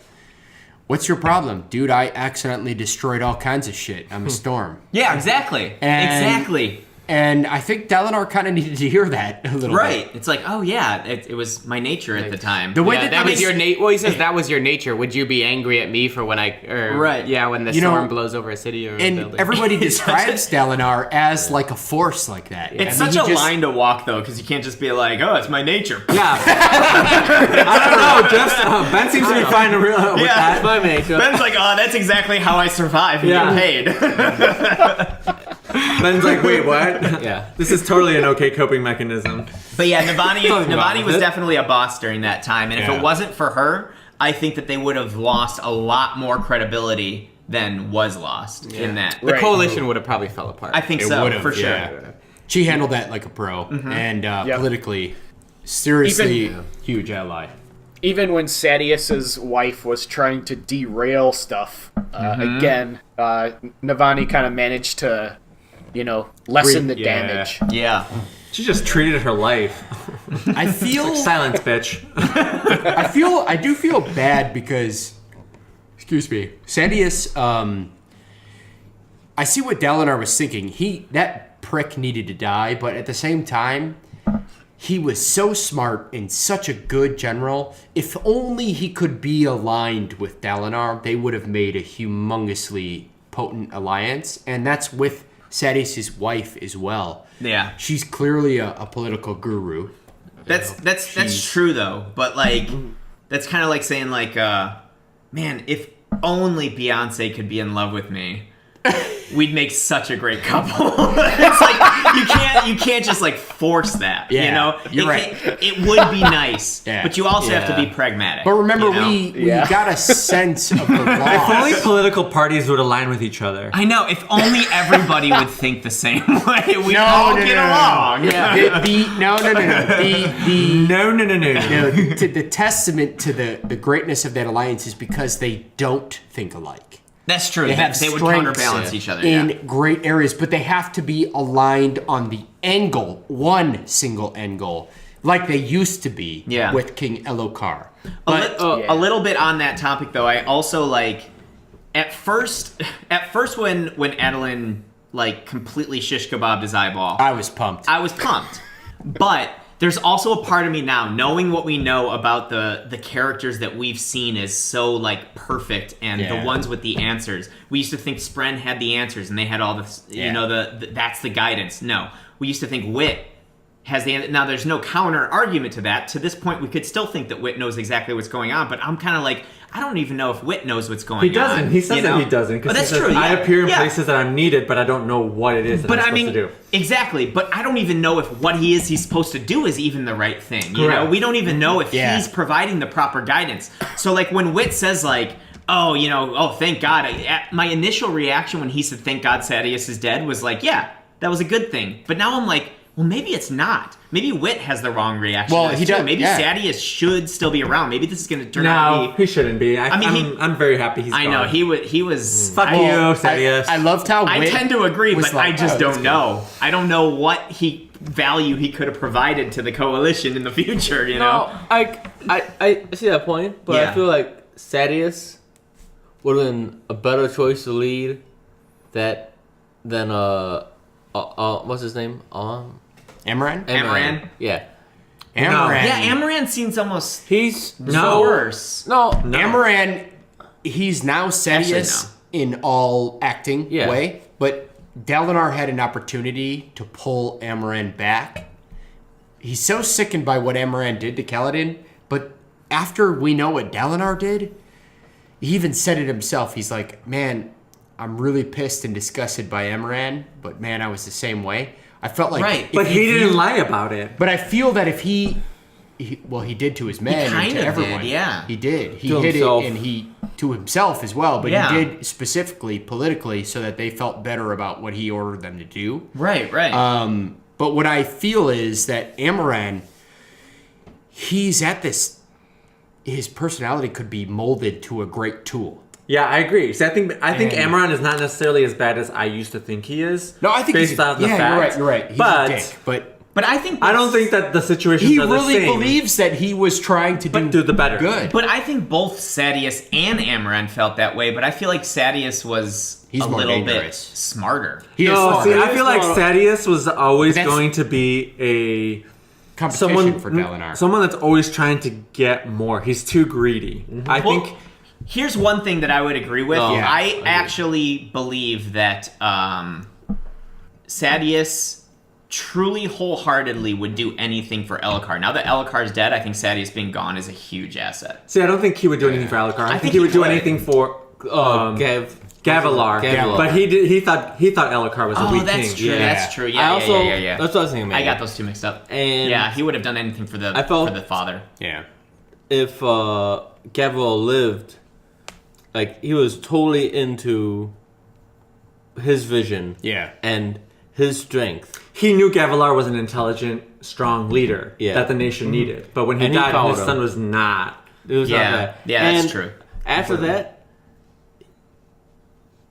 "What's your problem? Dude, I accidentally destroyed all kinds of shit. I'm a storm." Yeah, exactly. Exactly. And I think Dalinar kind of needed to hear that a little Right. bit. It's like, oh yeah, it was my nature at the time. The way Yeah, that that they was your Well, he says that was your nature. Would you be angry at me for when Right. Yeah, when the You know, storm blows over a city or a And building. everybody describes Dalinar as like a force like that. It's I mean, such he a just- line to walk though, because you can't just be like, oh, it's my nature. Yeah. I don't know. Just Ben seems to be fine with Yeah. that. My nature. Ben's like, oh, that's exactly how I survive and Yeah. get paid. Ben's like, wait, what? Yeah. This is totally an okay coping mechanism. But yeah, Navani wrong was with it. definitely a boss during that time, and if Yeah. it wasn't for her, I think that they would have lost a lot more credibility than was lost in that. the Right. coalition would have probably fell apart. I think It so, would've, for sure. yeah. She handled that like a pro, and Yep. politically, seriously, Even- huge ally. Even when Sadius's wife was trying to derail stuff, again, Navani kind of managed to, lessen the Yeah. damage. Yeah. She just treated her life. I feel Silence, bitch. I do feel bad because, excuse me, Sandius. I see what Dalinar was thinking. That prick needed to die, but at the same time, he was so smart and such a good general. If only he could be aligned with Dalinar, they would have made a humongously potent alliance, and that's with Sadius's wife as well. Yeah. She's clearly a political guru. That's she's- true though, but like that's kind of like saying like man, if only Beyonce could be in love with me, we'd make such a great couple. It's like you can't just like force that, Yeah, you're right. It would be nice, Yeah. but you also have to Yeah. be pragmatic. But remember, you know? we Yeah. got a sense of the If only loss. political parties would align with each other. I know, if only everybody would think the same way, we'd all get along. Yeah. No. The testament to the greatness of that alliance is because they don't think alike. That's true. They have They would strengths counterbalance each other. in Yeah. great areas, but they have to be aligned on the end goal, one single end goal, like they used to be Yeah. with King Elokar. A, But a little bit on that topic though, I also like at first when Adeline like completely shish kebabbed his eyeball, I was pumped. I was pumped. But there's also a part of me now, knowing what we know about the characters that we've seen as so like perfect and Yeah. the ones with the answers. We used to think Spren had the answers and they had all this, Yeah. that's the guidance. No, we used to think Wit has the now. There's no counter argument to that. To this point, we could still think that Wit knows exactly what's going on, but I'm kind of like, I don't even know if Wit knows what's going on. He doesn't. He says you that know? he doesn't. But Because that's he says, true. I yeah. appear in Yeah. places that I'm needed, but I don't know what it is that But I'm I supposed mean, to do. exactly. But I don't even know if what he's supposed to do is even the right thing. You know, Correct. we don't even know if Yeah. he's providing the proper guidance. So, like when Wit says, like, "Oh, thank God," my initial reaction when he said, "Thank God, Sadius is dead," was like, "Yeah, that was a good thing." But now I'm like, well, maybe it's not. Maybe Wit has the wrong reaction. Well, to this he too. does- Maybe yeah. Sadius should still be around. Maybe this is going to turn out No, to be. he shouldn't be. I'm very happy he's I gone. know he was. Fuck I- you, Well, Sadius. I loved how I Wit tend to agree, was but I like, just "Oh, don't that's good." know. I don't know what value he could have provided to the coalition in the future. You know? No, I see that point, but Yeah. I feel like Sadius would have been a better choice to lead than what's his name? Amaran? Amaran? Yeah. Amaran. Yeah, Amaran seems almost He's worse. no. Amaran, he's now Sadius in all acting Yeah. way, but Dalinar had an opportunity to pull Amaran back. He's so sickened by what Amaran did to Kaladin, but after we know what Dalinar did, he even said it himself. He's like, man, I'm really pissed and disgusted by Amaran, but man, I was the same way. I felt like... Right. if- But if he didn't lie about it. But I feel that if he did to his men and kind to of everyone. did, yeah. He did. He To hid himself. it, and he to himself as well. But Yeah. he did specifically politically so that they felt better about what he ordered them to do. Right. But what I feel is that Amaran, he's at this his personality could be molded to a great tool. Yeah, I agree. So I think Amaran is not necessarily as bad as I used to think he is. No, I think based on the fact. You're right. He's but a dick, But I think I don't think that the situations he are the really same. believes that he was trying to do the better. good. But I think both Sadeas and Amaran felt that way. But I feel like Sadeas was He's a more little dangerous. bit smarter. He is No, smart. see, I feel like Sadeas was always That's- going to be a competition for Dalinar. someone that's always trying to get more. He's too greedy. I Well, think. here's one thing that I would agree with. Oh, yeah, I actually believe that Sadeas truly wholeheartedly would do anything for Elhokar. Now that Elhokar's dead, I think Sadeas being gone is a huge asset. See, I don't think he would do anything for Alucard. I think he would do anything for Gavilar. Gavilar. But he thought Elhokar was a weak that's king. true. Yeah. That's true. Yeah, I also, yeah. that's what I was thinking. I got those two mixed up. And Yeah, he would have done anything for the I felt- for the father. yeah. if Gavilar lived, like he was totally into his vision, Yeah. and his strength. He knew Gavilar was an intelligent, strong leader Yeah. that the nation needed. But when he And he died, followed his him. son was not. It was Yeah. not that. Yeah, that's And true. After that,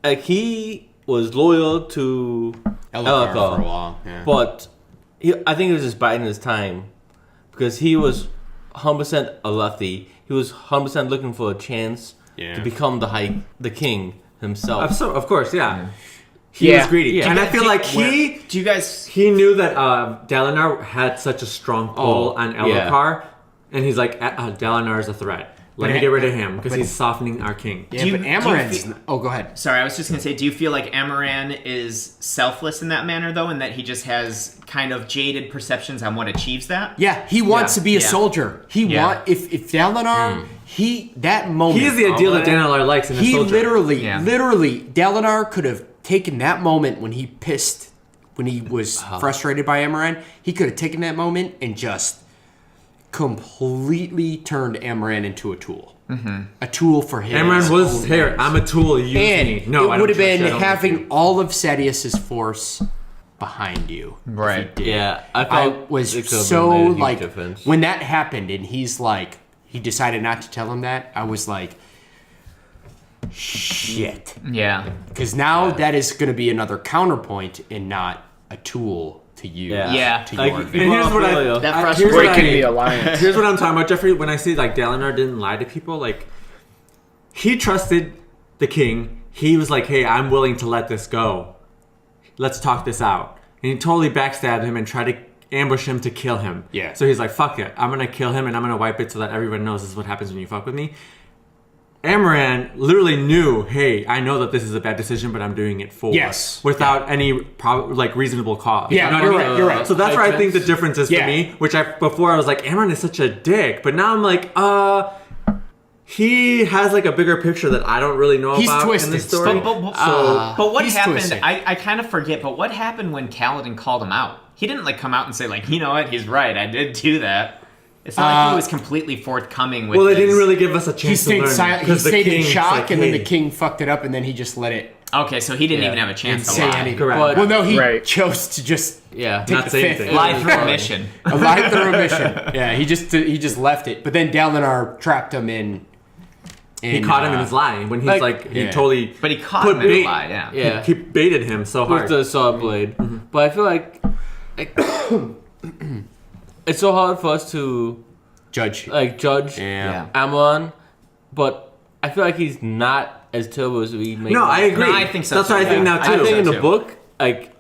like he was loyal to Elhokar Elhokar, for a while. Yeah. but I think he was just biding his time because he was 100% a lefty. He was 100% looking for a chance Yeah. to become the king himself. Of course, yeah. He was greedy. Yeah. And I feel like Do you guys? he knew that Dalinar had such a strong pull on Elhokar. And he's like, Dalinar is a threat. Let me get rid of him because he's softening our king. Yeah, Do you- but do you Amaran's... feel- Oh, go ahead. Sorry, I was just gonna say, do you feel like Amaran is selfless in that manner, though, and that he just has kind of jaded perceptions on what achieves that? Yeah, he wants to be a Yeah. soldier. He Yeah. if Dalinar, that moment... He is the ideal that Dalinar likes in a He soldier. literally, Dalinar could have taken that moment when he was frustrated by Amaran. He could have taken that moment and just completely turned Amaran into a tool. Mm-hmm. A tool for him. Amaran was here. I'm a tool. Use me. No, it I would don't have been trust you. I don't having like you. all of Sadeas' force behind you. Right. If he did. Yeah, I I felt was it could've so made a huge like difference. when that happened and he's like he decided not to tell him that. I was like, shit, Yeah. because now that is going to be another counterpoint and not a tool to use. Yeah. to Like, your you advantage. And here's what I- That That here's frustrates what I- Breaking the alliance. Here's what I'm talking about, Jeffrey. When I see like Dalinar didn't lie to people, like he trusted the king. He was like, "Hey, I'm willing to let this go. Let's talk this out." And he totally backstabbed him and tried to ambush him to kill him. Yeah. So he's like, "Fuck it. I'm gonna kill him and I'm gonna wipe it so that everyone knows this is what happens when you fuck with me." Amaran literally knew, hey, I know that this is a bad decision, but I'm doing it for Yes. without any reasonable cause. Yeah, You know you're what I mean? right, you're right. So that's where I think the difference is Yeah. for me. Which before I was like, Amaran is such a dick, but now I'm like, he has like a bigger picture that I don't really know He's about in twisted. this story. But what he's happened? twisted. I kind of forget. But what happened when Kaladin called him out? He didn't like come out and say like, you know what, he's right. I did do that. It's not like he was completely forthcoming with. Well, they his- didn't really give us a He chance to stayed learn. silent. He because the stayed in king's shock, like, and then hey. the king fucked it up, and then he just let it Okay, so he didn't Yeah. even have a chance to say lie. anything. Correct. But- Well, no, he Right. chose to just Yeah. take Not the say fifth. anything. Lie through omission. Lie through omission. Yeah, he just left it. But then Dalinar trapped him in. He caught him in his lie when he's like- like he yeah. totally But he caught put him in bait. a lie. Yeah. Yeah. He baited him so With hard. the saw blade. But I feel like it's so hard for us to judge. judge Yeah. Amon, but I feel like he's not as terrible as we make No, him. I agree. No, I think so That's too, what I think yeah. now I too. I think in so the too. book, like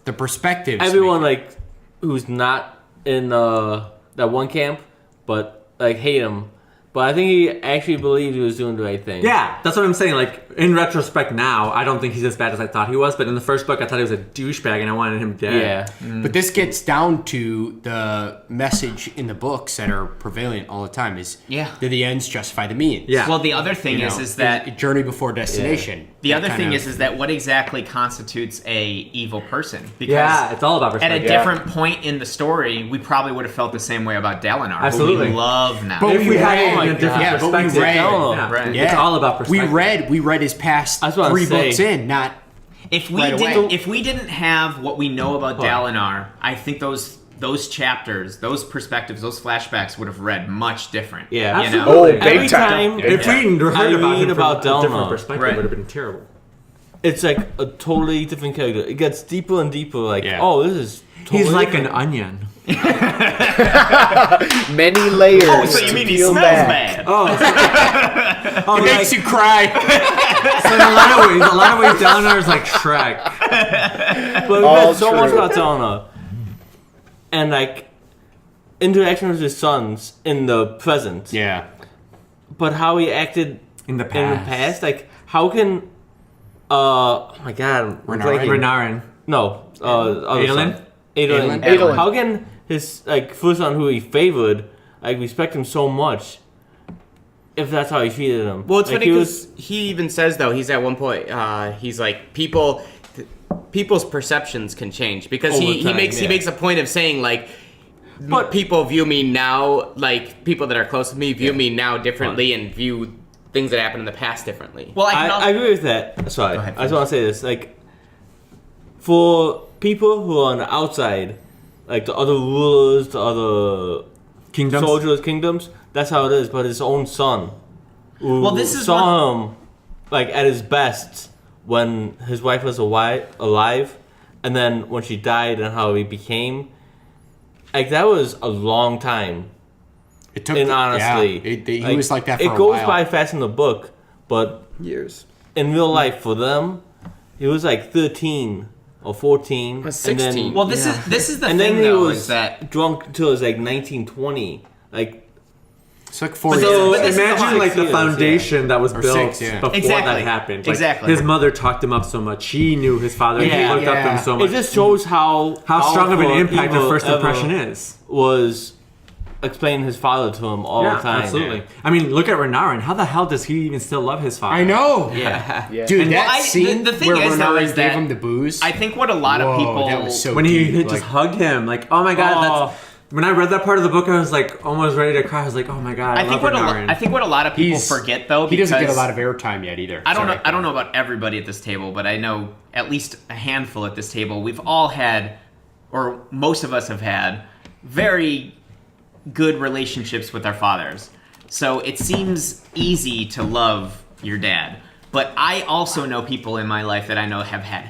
The perspectives. everyone make like who's not in that one camp, but like hate him. But I think he actually believed he was doing the right thing. Yeah, that's what I'm saying. Like in retrospect, now I don't think he's as bad as I thought he was. But in the first book, I thought he was a douchebag, and I wanted him dead. Yeah. But this gets down to the message in the books that are prevalent all the time: is Yeah. do the ends justify the means? Yeah. Well, the other thing You is know, that journey before destination. the That other kind thing of- is that what exactly constitutes a evil person? Because Yeah, it's all about at a respect. different point in the story, we probably would have felt the same way about Dalinar. Absolutely. Who we love now. But If we had it in read- a different yeah, but we perspective, read- yeah, Right. Yeah. it's all about perspective. we read his past That's what 3 I'm saying. books in, not If we right away. didn't, if we didn't have what we know about Dalinar, I think those those chapters, those perspectives, those flashbacks would have read much different. Yeah. You know? Oh, Every big time. time If we heard I about read him about from a different Delma, perspective, Right. it would have been terrible. it's like a totally different character. It gets deeper and deeper. Like, Yeah. oh, this is totally He's like an different. onion. Many layers. Oh, so you mean he peel smells back. bad? Oh, It makes you cry. so in a lot of ways, Dalinar is like Shrek. But we All read so much true. about Delna. And like interaction with his sons in the present. Yeah. But how he acted In the in the past, like how can oh my god, I'm Renarin? blanking. Renarin. No, other Adolin? son. Adolin. Adolin. How can his like first son who he favored like respect him so much if that's how he treated him? Well, it's like, funny because he even says though he's at one point he's like people's perceptions can change because Over he time, makes yeah. a point of saying like. But- People view me now, like people that are close to me view me now differently and view things that happened in the past differently. Well, I can I agree with that. Sorry, Go ahead, I just want to say this. Like, for people who are on the outside, like the other rulers, the other Kingdoms. soldiers, kingdoms, that's how it is. But his own son, who Well, this is saw him like at his best when his wife was alive, and then when she died, and how he became. Like that was a long time. It took. And honestly, he was like that for it a goes while. by fast in the book, but Years. in real life for them, he was like 13 or 14. Was and 16. then- Well, this is the and thing then he though, was is that drunk until he was like 19, 20. Like It's like 4 But years. So But this is imagine the like the years, foundation that was Or built 6, yeah. before Exactly. that happened. Like, Exactly. his mother talked him up so much. He knew his father. He Yeah. looked up to him so it much. just shows how How strong of an powerful impact the evil first ever impression is. was explaining his father to him all the time. absolutely. I mean, look at Renarin. How the hell does he even still love his father? I know. yeah. Yeah. Dude, And- that Well, I- scene the thing where is, though, Renarin is gave that him the booze. I think what a lot of people that was so When he deep, just like- hugged him, like, oh my god, Oh. that's. When I read that part of the book, I was like almost ready to cry. I was like, oh my god, I I think love what Renarin. I think what a lot of people He's- forget though, he because doesn't get a lot of airtime yet either. I don't Sorry. know. I don't know about everybody at this table, but I know at least a handful at this table. We've all had, or most of us have had, very good relationships with our fathers. So it seems easy to love your dad. But I also know people in my life that I know have had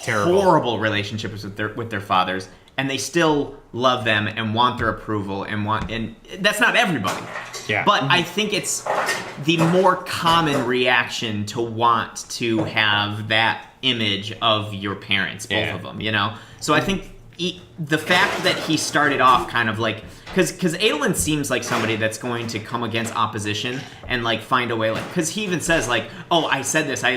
Terrible. horrible relationships with their fathers, and they still love them and want their approval and that's not everybody. Yeah. But I think it's the more common reaction to want to have that image of your parents, both Yeah. of them, you know? So I think the fact that he started off kind of like, because Adolin seems like somebody that's going to come against opposition and like find a way, like, because he even says like, oh, I said this, I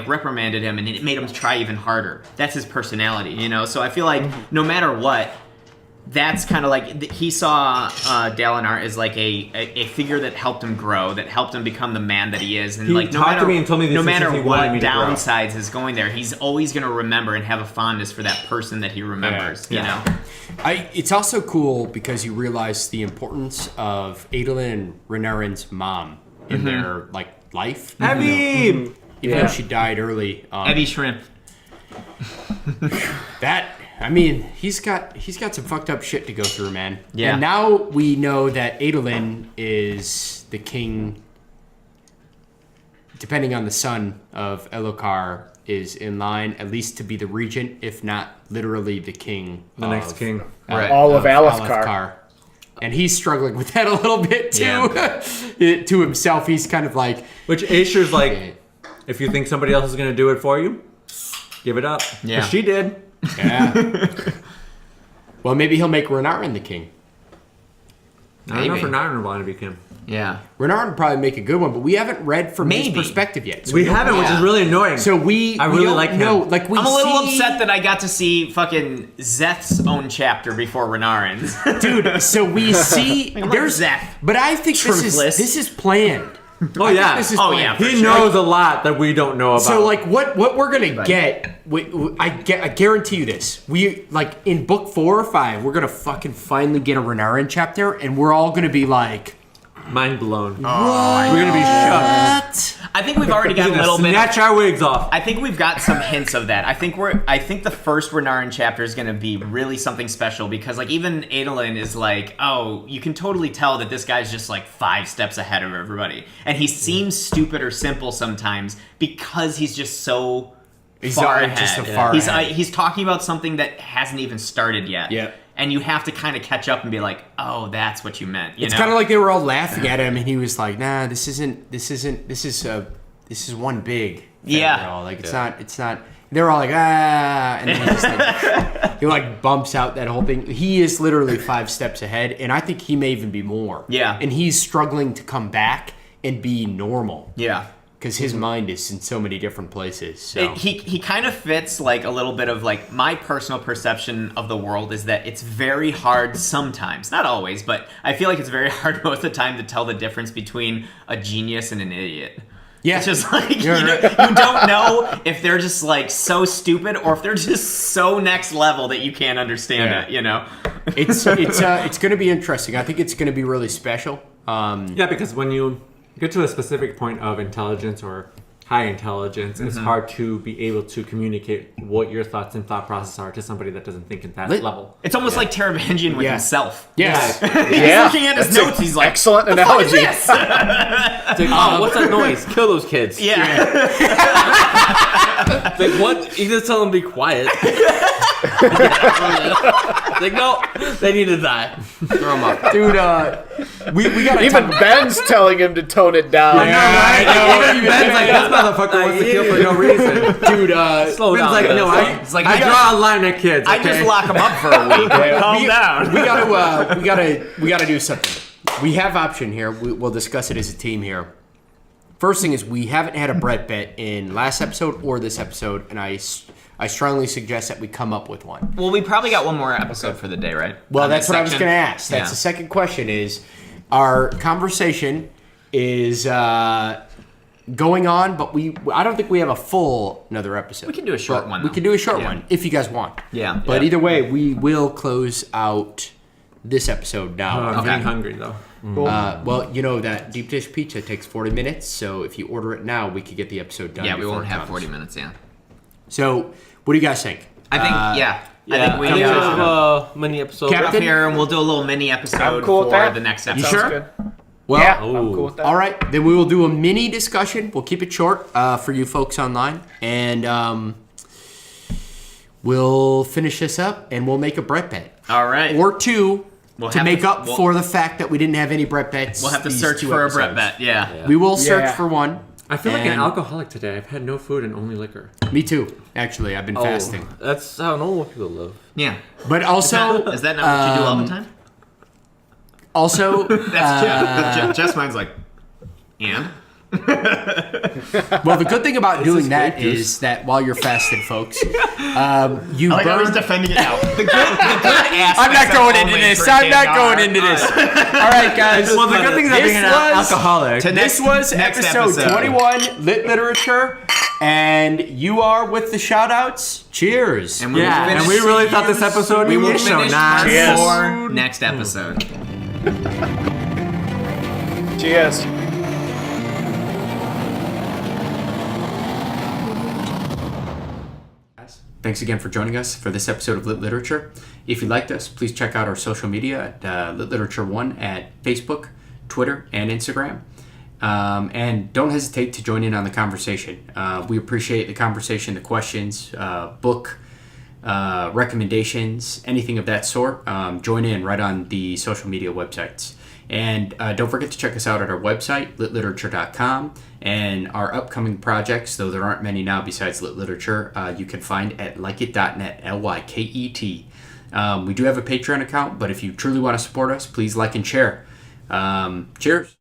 reprimanded him and it made him try even harder. That's his personality, you know? So I feel like no matter what, that's kind of like he saw Dalinar as like a figure that helped him grow, that helped him become the man that he is, and He like no talked matter to me and told me this no is matter since he what wanted me to grow. downsides is going there, he's always going to remember and have a fondness for that person that he remembers. You know, It's also cool because you realize the importance of Adolin and Renarin's mom in their like life. Abby! Even though she died early. Ebby Shrimp. That I mean, he's got some fucked up shit to go through, man. Yeah. And now we know that Adolin is the king. Depending on the son of Elokar, is in line at least to be the regent, if not literally the king. The next king. Right. All of Alethkar. And he's struggling with that a little bit too. Yeah. To himself, he's kind of like, Which Aesher's like, if you think somebody else is going to do it for you, give it up. Yeah. 'Cause she did. yeah. Well, maybe he'll make Renarin the king. I don't know if Maybe. Renarin would want to be king. Yeah. Renarin would probably make a good one, but we haven't read from his Maybe. perspective yet. So We don't haven't, know. which is really annoying. So I we really don't like him. know. Like we I'm a little see- upset that I got to see fucking Zeth's own chapter before Renarin's. dude. So we see Like, there's Zeth. But I think Truthless. this is planned. oh, yeah. This is Oh, planned. yeah, for he sure. knows a lot that we don't know about. So like what we're gonna get? I guarantee you this. We like in book 4 or 5, we're gonna fucking finally get a Renarin chapter, and we're all gonna be like, mind blown. what? We're going to be shocked. I think we've already got a little bit. Snatch our wigs off. I think we've got some hints of that. I think the first Renarin chapter is going to be really something special because like even Adolin is like, oh, you can totally tell that this guy's just like 5 steps ahead of everybody, and he seems stupid or simple sometimes because he's just so far ahead. Just so far ahead. He's talking about something that hasn't even started yet. Yeah. And you have to kind of catch up and be like, oh, that's what you meant. It's kind of like they were all laughing at him, and he was like, "Nah, this is one big thing, Yeah. you know? Like it's not." They're all like, "Ah," and then he just like he like bumps out that whole thing. He is literally 5 steps ahead, and I think he may even be more. Yeah. And he's struggling to come back and be normal. Yeah. Because his mind is in so many different places. So. He kind of fits like a little bit of like my personal perception of the world is that it's very hard sometimes, not always, but I feel like it's very hard most of the time to tell the difference between a genius and an idiot. Yeah. It's just like you don't know if they're just like so stupid or if they're just so next level that you can't understand it, you know? It's going to be interesting. I think it's going to be really special. Yeah, because when you get to a specific point of intelligence or high intelligence, it's hard to be able to communicate what your thoughts and thought process are to somebody that doesn't think at that level. It's almost like Teravangian with himself. Yes. Yeah. He's looking at his notes, he's like, excellent analogy. "What is this?" It's like, oh, what's that noise? Kill those kids. Yeah. It's like, what? You just tell them to be quiet. Like, no, they need to die. Throw them up. Dude, we got to Even Ben's telling him to tone it down. Even Ben's like, this motherfucker wants to kill for no reason. Dude, Slow Ben's down. like, no, It's like, I draw a line at kids. I just lock him up for a week. Calm down. we gotta do something. We have option here. We'll discuss it as a team here. First thing is we haven't had a Brett bet in last episode or this episode, and I strongly suggest that we come up with one. Well, we probably got one more episode for the day, right? Well, On that's this what I was section? going to ask. That's the second question is, our conversation is going on, but I don't think we have a full another episode. We can do a short one, We though. can do a short Yeah. one if you guys want. Yeah. But either way, we will close out this episode now. I'm getting hungry, though. Well, you know that deep dish pizza takes 40 minutes, so if you order it now, we could get the episode done. Yeah, we before won't it have comes. 40 minutes, yeah. So, what do you guys think? I think, Yeah, I think we I think have we'll have a mini episode. up here and we'll do a little mini episode I'm cool with for that. the next You episode. sure? Good. Well, Yeah, I'm cool with that. all right, then we will do a mini discussion. We'll keep it short for you folks online, and we'll finish this up, and we'll make a Brett bet All right. or two We'll to have make to- up we'll- for the fact that we didn't have any Brett bets. We'll have to these search 2 for a Brett episodes. bet, yeah. We will search Yeah. for one. I feel like an And- alcoholic today. I've had no food and only liquor. Me too. Actually, I've been Oh, fasting. that's how normal people live. Yeah. But also, Is that not what you do all the time? also, That's Jeff. Jeff's mind's like, and? well, the good thing about doing that is that while you're fasted, folks, you Like I was burn. defending it out. The good aspects I'm not of going into homemade this. I'm not drinking going are- into this. All right, guys. Well, the good thing is that This being an was- alcoholic. This was next episode episode. 21, Lit Literature, and you are with the shoutouts. Cheers. And we will Yeah, finish- and we really thought this episode we will was so finish nice. part Yes. 4 next episode. Cheers. Thanks again for joining us for this episode of Lit Literature. If you liked us, please check out our social media at Lit Literature 1 at Facebook, Twitter, and Instagram. And don't hesitate to join in on the conversation. We appreciate the conversation, the questions, book recommendations, anything of that sort. Join in right on the social media websites. And don't forget to check us out at our website, litliterature.com, and our upcoming projects, though there aren't many now besides Lit Literature, you can find at lyket.net, Lyket. We do have a Patreon account, but if you truly want to support us, please like and share. Cheers.